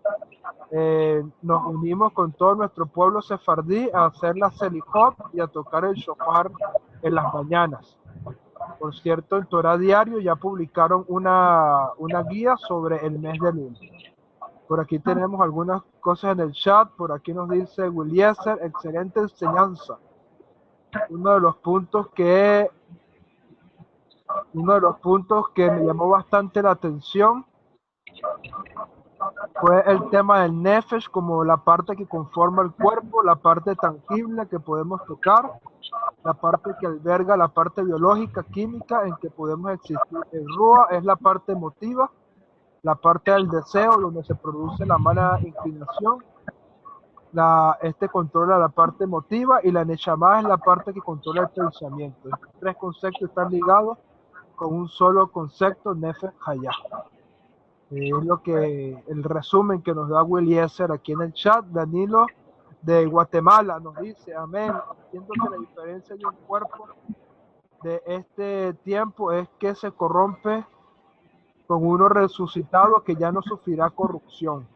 nos unimos con todo nuestro pueblo sefardí a hacer la Selichot y a tocar el shofar en las mañanas. Por cierto, en Torah Diario ya publicaron una guía sobre el mes de Elul. Por aquí tenemos algunas cosas en el chat. Por aquí nos dice Wiliezer, excelente enseñanza. Uno de los puntos que me llamó bastante la atención fue el tema del Nefesh, como la parte que conforma el cuerpo, la parte tangible que podemos tocar, la parte que alberga la parte biológica, química, en que podemos existir. El Ruah es la parte emotiva, la parte del deseo, donde se produce la mala inclinación. Este controla la parte emotiva y la Neshama es la parte que controla el pensamiento. Estos tres conceptos están ligados con un solo concepto, Nefesh Hayah. Es el resumen que nos da Wiliezer aquí en el chat. Danilo de Guatemala nos dice, amén, entiendo que la diferencia de un cuerpo de este tiempo es que se corrompe con uno resucitado que ya no sufrirá corrupción.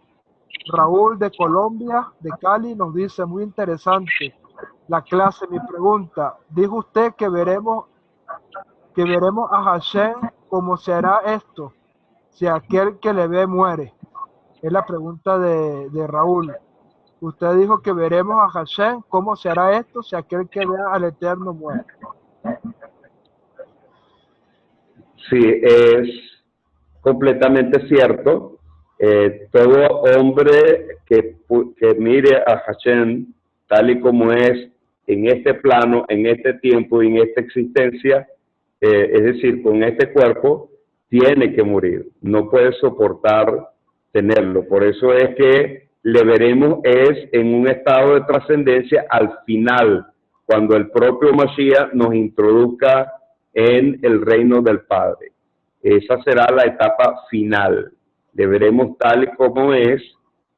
Raúl de Colombia, de Cali, nos dice, muy interesante la clase. Mi pregunta, dijo usted que veremos a Hashem cómo se hará esto si aquel que le ve muere. Es la pregunta de Raúl. Usted dijo que veremos a Hashem cómo se hará esto si aquel que vea al Eterno muere. Sí, es completamente cierto. Todo hombre que mire a Hashem tal y como es en este plano, en este tiempo y en esta existencia, es decir, con este cuerpo, tiene que morir. No puede soportar tenerlo. Por eso es que le veremos en un estado de trascendencia al final, cuando el propio Mashiach nos introduzca en el reino del Padre. Esa será la etapa final. le veremos tal y como es,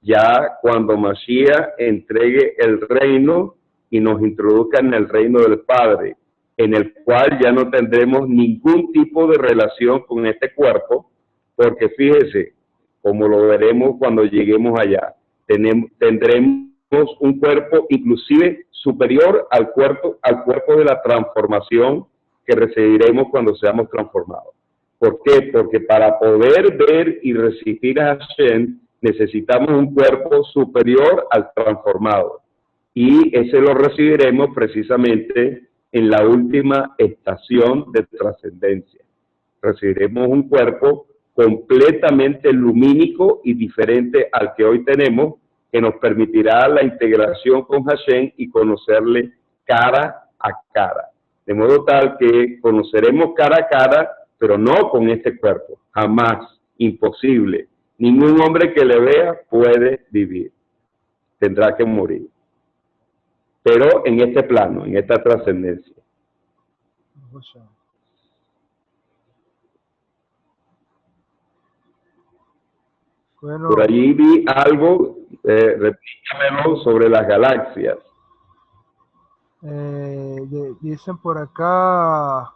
ya cuando Mashiach entregue el reino y nos introduzca en el reino del Padre, en el cual ya no tendremos ningún tipo de relación con este cuerpo, porque fíjese, como lo veremos cuando lleguemos allá, tendremos un cuerpo inclusive superior al cuerpo de la transformación que recibiremos cuando seamos transformados. ¿Por qué? Porque para poder ver y resistir a Hashem necesitamos un cuerpo superior al transformado, y ese lo recibiremos precisamente en la última estación de trascendencia. Recibiremos un cuerpo completamente lumínico y diferente al que hoy tenemos, que nos permitirá la integración con Hashem y conocerle cara a cara. De modo tal que conoceremos cara a cara, pero no con este cuerpo, jamás, imposible. Ningún hombre que le vea puede vivir, tendrá que morir. Pero en este plano, en esta trascendencia. Bueno, por allí vi algo, repítamelo, sobre las galaxias. dicen por acá,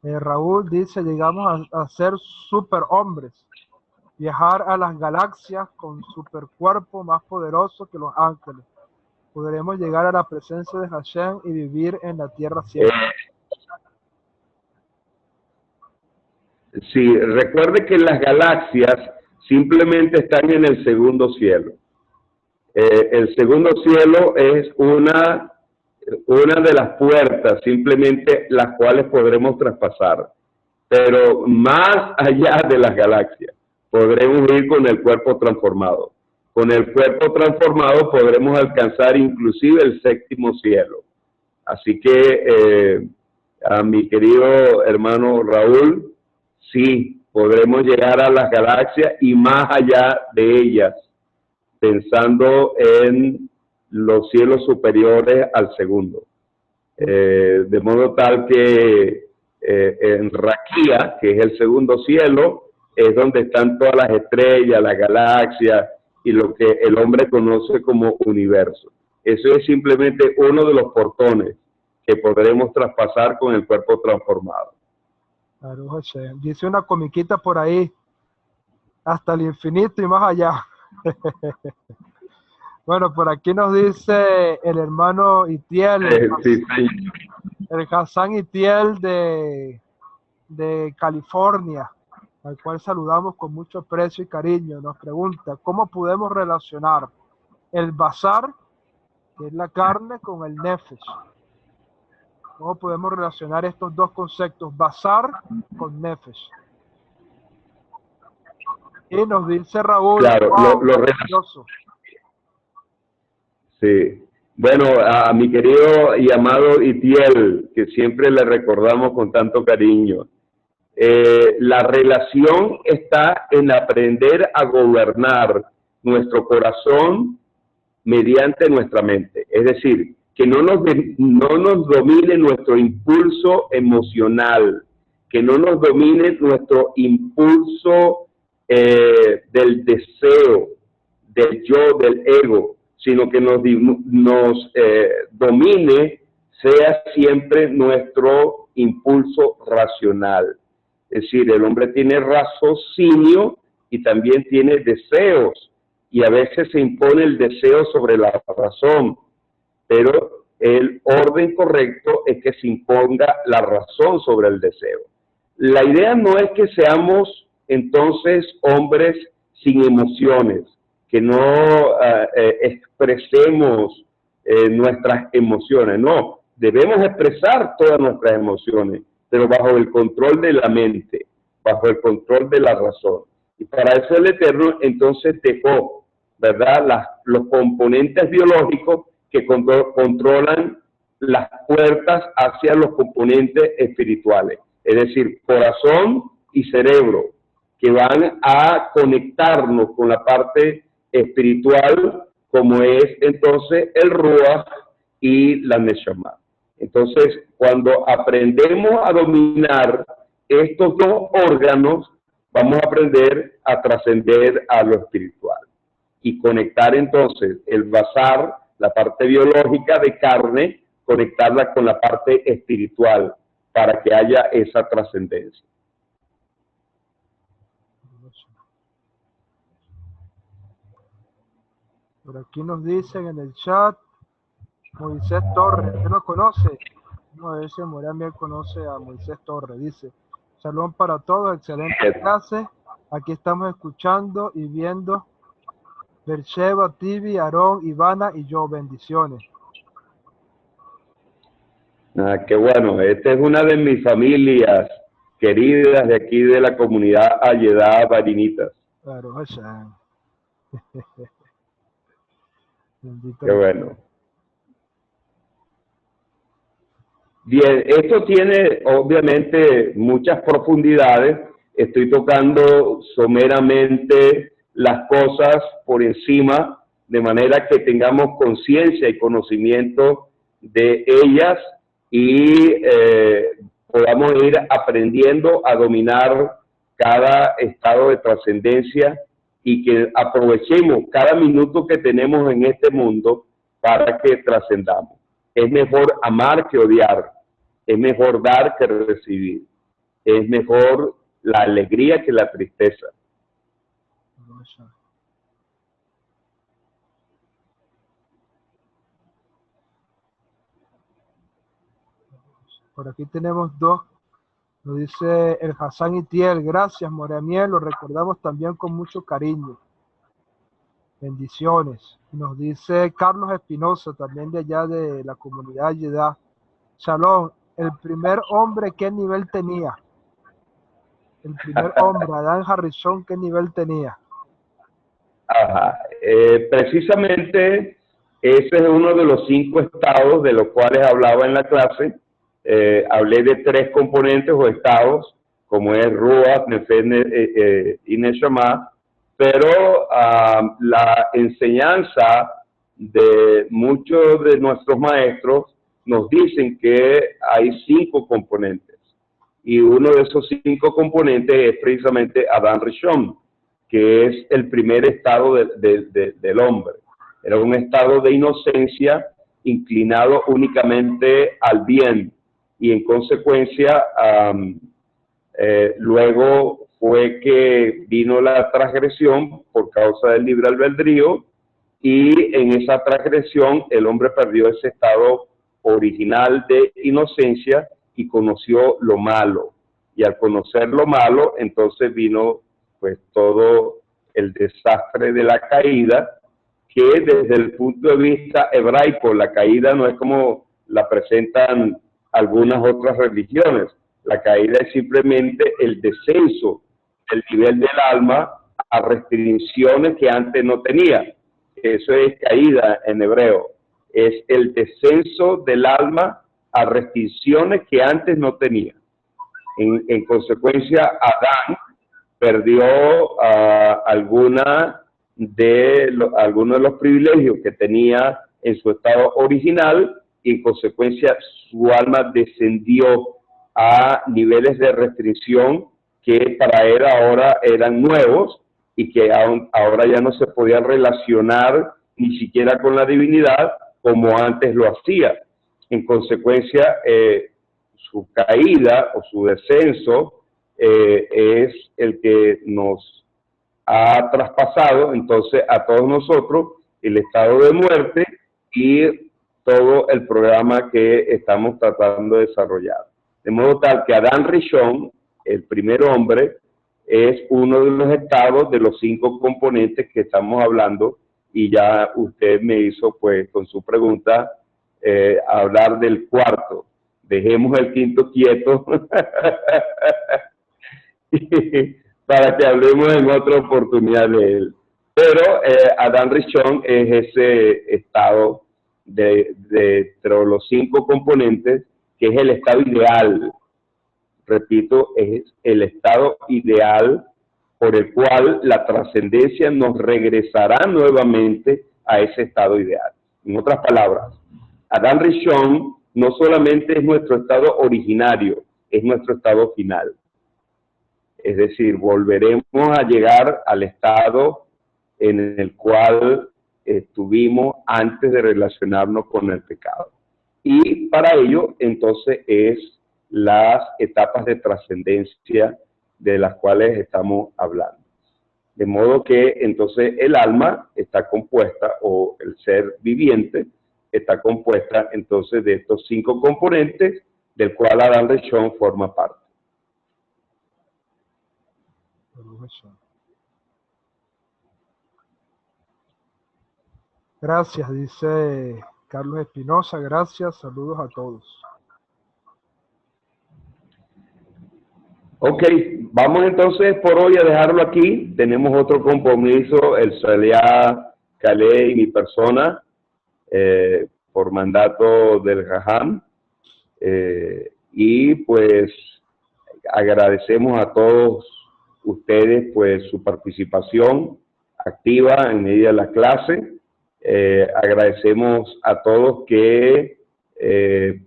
Raúl dice, llegamos a ser superhombres, viajar a las galaxias con supercuerpo más poderoso que los ángeles. Podremos llegar a la presencia de Hashem y vivir en la tierra siempre. Sí, recuerde que las galaxias simplemente están en el segundo cielo. El segundo cielo es una de las puertas, simplemente las cuales podremos traspasar. Pero más allá de las galaxias, podremos ir con el cuerpo transformado. Con el cuerpo transformado podremos alcanzar inclusive el séptimo cielo. Así que a mi querido hermano Raúl, sí, podremos llegar a las galaxias y más allá de ellas, pensando en los cielos superiores al segundo. De modo tal que en Raquía, que es el segundo cielo, es donde están todas las estrellas, las galaxias y lo que el hombre conoce como universo. Eso es simplemente uno de los portones que podremos traspasar con el cuerpo transformado. Dice una comiquita por ahí, hasta el infinito y más allá. Bueno, por aquí nos dice el hermano Itiel, el Hassan Itiel de California, al cual saludamos con mucho aprecio y cariño. Nos pregunta, ¿cómo podemos relacionar el basar, que es la carne, con el nefesh? ¿Cómo podemos relacionar estos dos conceptos, basar con nefesh? Y nos dice Raúl, claro, wow, sí. Bueno, a mi querido y amado Itiel, que siempre le recordamos con tanto cariño, la relación está en aprender a gobernar nuestro corazón mediante nuestra mente. Es decir, que no nos domine nuestro impulso emocional, que no nos domine nuestro impulso del deseo, del yo, del ego, sino que nos domine sea siempre nuestro impulso racional. Es decir, el hombre tiene raciocinio y también tiene deseos, y a veces se impone el deseo sobre la razón, pero el orden correcto es que se imponga la razón sobre el deseo. La idea no es que seamos entonces hombres sin emociones, que no expresemos nuestras emociones, no, debemos expresar todas nuestras emociones, pero bajo el control de la mente, bajo el control de la razón. Y para eso el Eterno entonces dejó, ¿verdad?, los componentes biológicos que controlan las puertas hacia los componentes espirituales, es decir, corazón y cerebro, que van a conectarnos con la parte espiritual, como es entonces el Ruach y la Neshama. Entonces, cuando aprendemos a dominar estos dos órganos, vamos a aprender a trascender a lo espiritual y conectar entonces el basar, la parte biológica de carne, conectarla con la parte espiritual para que haya esa trascendencia. Por aquí nos dicen en el chat, Moisés Torres, ¿usted lo conoce? Vamos a ver si Moramiel conoce a Moisés Torres. Dice, salón para todos, excelente clase. Aquí estamos escuchando y viendo Bersheba, Tibi, Aarón, Ivana y yo. Bendiciones. Qué bueno. Esta es una de mis familias queridas de aquí de la comunidad Ayedá Barinitas. Claro, Qué bueno. Bien, esto tiene obviamente muchas profundidades. Estoy tocando someramente las cosas por encima, de manera que tengamos conciencia y conocimiento de ellas y podamos ir aprendiendo a dominar cada estado de trascendencia y que aprovechemos cada minuto que tenemos en este mundo para que trascendamos. Es mejor amar que odiar, es mejor dar que recibir, es mejor la alegría que la tristeza. Por aquí tenemos dos. Nos dice el Hassan Itiel, gracias Moramiel, lo recordamos también con mucho cariño. Bendiciones. Nos dice Carlos Espinosa, también de allá de la comunidad Yedá. Shalom, el primer hombre, ¿qué nivel tenía? El primer hombre, Adán Harrison, ¿qué nivel tenía? Ajá. Precisamente ese es uno de los 5 estados de los cuales hablaba en la clase. Hablé de 3 componentes o estados, como es Ruach, Nefesh y Neshama, pero la enseñanza de muchos de nuestros maestros nos dicen que hay 5 componentes, y uno de esos 5 componentes es precisamente Adán Rishon, que es el primer estado del hombre. Era un estado de inocencia inclinado únicamente al bien, y en consecuencia luego fue que vino la transgresión por causa del libre albedrío, y en esa transgresión el hombre perdió ese estado original de inocencia y conoció lo malo, y al conocer lo malo entonces vino pues todo el desastre de la caída, que desde el punto de vista hebraico la caída no es como la presentan algunas otras religiones. La caída es simplemente el descenso del nivel del alma a restricciones que antes no tenía. Eso es caída en hebreo. Es el descenso del alma a restricciones que antes no tenía. En consecuencia, Adán perdió algunos de los privilegios que tenía en su estado original, y en consecuencia su alma descendió a niveles de restricción que para él ahora eran nuevos y que ahora ya no se podían relacionar ni siquiera con la divinidad como antes lo hacía. En consecuencia, su caída o su descenso es el que nos ha traspasado entonces a todos nosotros el estado de muerte y todo el programa que estamos tratando de desarrollar. De modo tal que Adán Rishon, el primer hombre, es uno de los estados de los 5 componentes que estamos hablando, y ya usted me hizo pues con su pregunta hablar del cuarto. Dejemos el quinto quieto para que hablemos en otra oportunidad de él. Pero Adán Rishon es ese estado de los 5 componentes, que es el estado ideal. Repito, es el estado ideal por el cual la trascendencia nos regresará nuevamente a ese estado ideal. En otras palabras, Adán Rishon no solamente es nuestro estado originario, es nuestro estado final. Es decir, volveremos a llegar al estado en el cual estuvimos antes de relacionarnos con el pecado. Y para ello, entonces, es las etapas de trascendencia de las cuales estamos hablando. De modo que, entonces, el alma está compuesta, o el ser viviente, está compuesta, entonces, de estos 5 componentes, del cual Adán Rishon forma parte. Gracias, dice Carlos Espinosa, gracias, saludos a todos. Ok, vamos entonces por hoy a dejarlo aquí. Tenemos otro compromiso, el Shaliach Calé y mi persona, por mandato del Jajam. Y pues agradecemos a todos ustedes pues su participación activa en medio de la clase. Agradecemos a todos que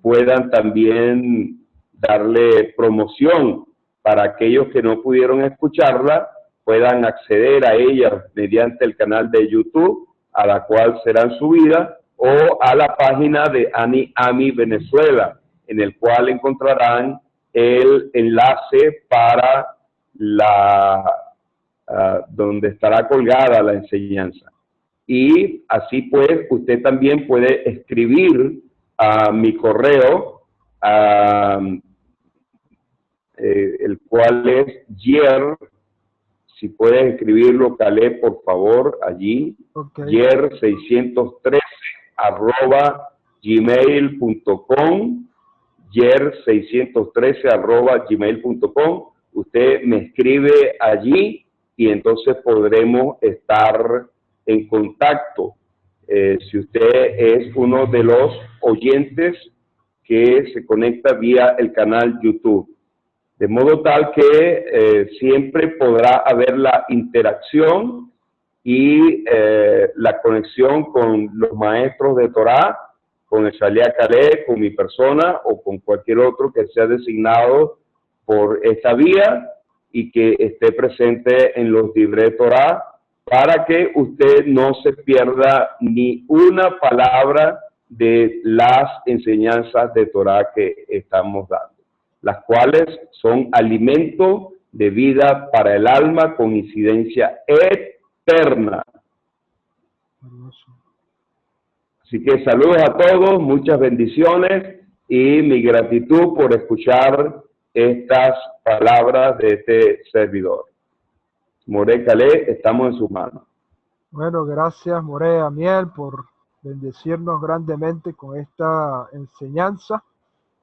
puedan también darle promoción para aquellos que no pudieron escucharla, puedan acceder a ella mediante el canal de YouTube, a la cual serán subidas, o a la página de AMI Venezuela, en el cual encontrarán el enlace para donde estará colgada la enseñanza. Y así pues, usted también puede escribir a mi correo, el cual es Yer, si puedes escribirlo, Calé, por favor, allí, okay. Yer613 @gmail.com, Yer613 @gmail.com. Usted me escribe allí y entonces podremos estar en contacto. Si usted es uno de los oyentes que se conecta vía el canal YouTube. De modo tal que siempre podrá haber la interacción y la conexión con los maestros de Torah, con el Shaliach Calé, con mi persona o con cualquier otro que sea designado por esta vía y que esté presente en los Divrei Torah, para que usted no se pierda ni una palabra de las enseñanzas de Torah que estamos dando, las cuales son alimento de vida para el alma con incidencia eterna. Así que saludos a todos, muchas bendiciones y mi gratitud por escuchar estas palabras de este servidor. Moré Calé, estamos en sus manos. Bueno, gracias Moré Amiel por bendecirnos grandemente con esta enseñanza.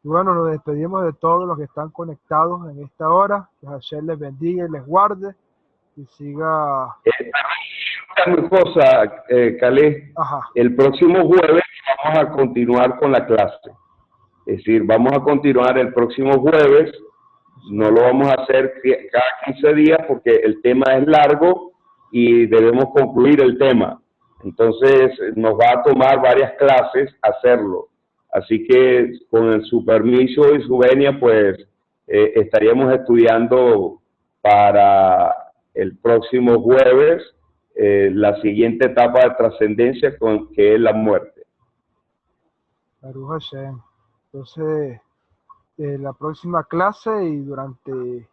Y bueno, nos despedimos de todos los que están conectados en esta hora. Que Hashem les bendiga y les guarde y siga... Una cosa, Calé, el próximo jueves vamos a continuar con la clase. Es decir, vamos a continuar el próximo jueves. No lo vamos a hacer cada 15 días porque el tema es largo y debemos concluir el tema. Entonces nos va a tomar varias clases hacerlo. Así que con su permiso y su venia, pues estaríamos estudiando para el próximo jueves la siguiente etapa de trascendencia, que es la muerte. Baruch Hashem. Entonces, la próxima clase y durante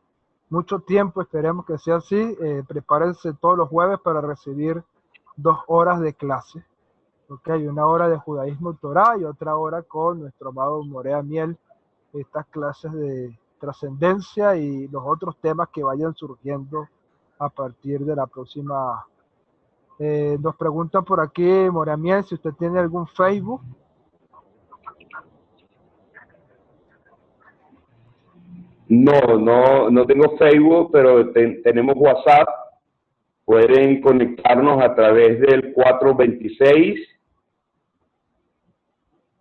mucho tiempo, esperemos que sea así, prepárense todos los jueves para recibir 2 horas de clase. Okay, una hora de judaísmo Torah y otra hora con nuestro amado Moré Amiel, estas clases de trascendencia y los otros temas que vayan surgiendo a partir de la próxima. Nos preguntan por aquí, Moré Amiel, si usted tiene algún Facebook. No tengo Facebook, pero tenemos WhatsApp. Pueden conectarnos a través del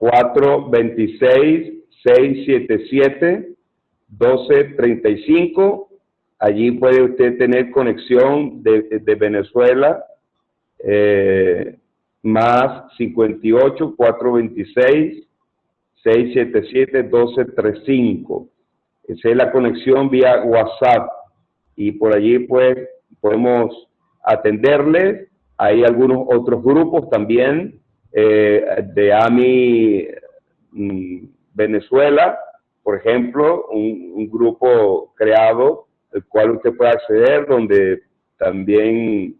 426-677-1235. Allí puede usted tener conexión de Venezuela, más 58-426-677-1235. Esa es la conexión vía WhatsApp. y por allí pues podemos atenderles. Hay algunos otros grupos también de AMI Venezuela, por ejemplo, un grupo creado, el cual usted puede acceder, donde también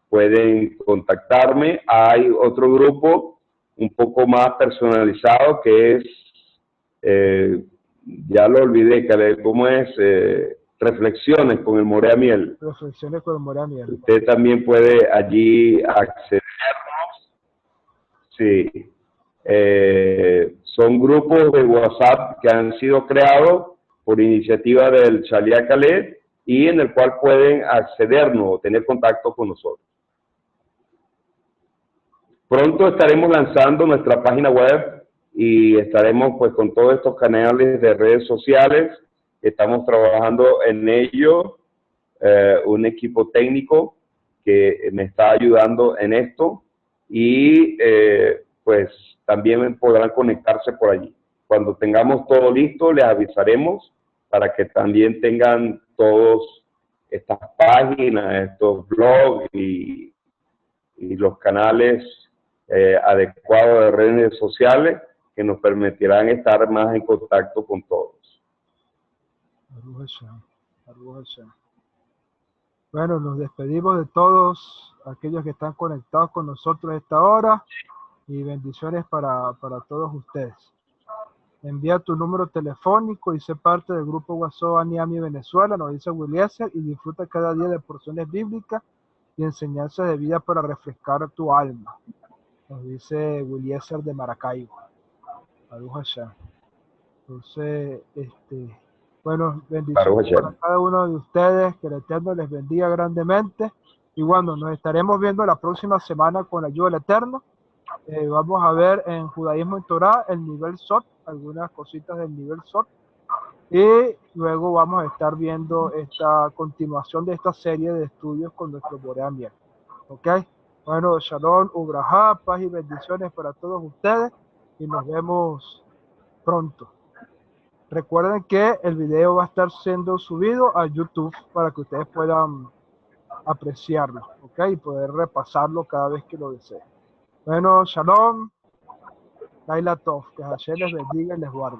pueden contactarme. Hay otro grupo un poco más personalizado que es, ya lo olvidé, ¿cómo es? Reflexiones con el Morea Miel. Reflexiones con el Morea Miel. Usted también puede allí accedernos. Sí. Son grupos de WhatsApp que han sido creados por iniciativa del Shalia Khaled y en el cual pueden accedernos o tener contacto con nosotros. Pronto estaremos lanzando nuestra página web y estaremos pues con todos estos canales de redes sociales. Estamos trabajando en ello, un equipo técnico que me está ayudando en esto y pues también podrán conectarse por allí. Cuando tengamos todo listo, les avisaremos para que también tengan todos estas páginas, estos blogs y los canales adecuados de redes sociales que nos permitirán estar más en contacto con todos. Bueno, nos despedimos de todos aquellos que están conectados con nosotros a esta hora y bendiciones para todos ustedes. Envía tu número telefónico y sé parte del grupo WhatsApp AMI Venezuela, nos dice Wiliezer, y disfruta cada día de porciones bíblicas y enseñanzas de vida para refrescar tu alma, nos dice Wiliezer de Maracaibo. Entonces, bueno, bendiciones para cada uno de ustedes, que el Eterno les bendiga grandemente, y bueno, nos estaremos viendo la próxima semana con la ayuda del Eterno. Vamos a ver en Judaísmo en Torah el nivel SOT, algunas cositas del nivel SOT, y luego vamos a estar viendo esta continuación de esta serie de estudios con nuestro Morea Miel. ¿Ok? Bueno, Shalom, Ubrahá, paz y bendiciones para todos ustedes, y nos vemos pronto. Recuerden que el video va a estar siendo subido a YouTube para que ustedes puedan apreciarlo, ¿ok? Y poder repasarlo cada vez que lo deseen. Bueno, Shalom, Laila Tov, que Hashem les bendiga y les guarde.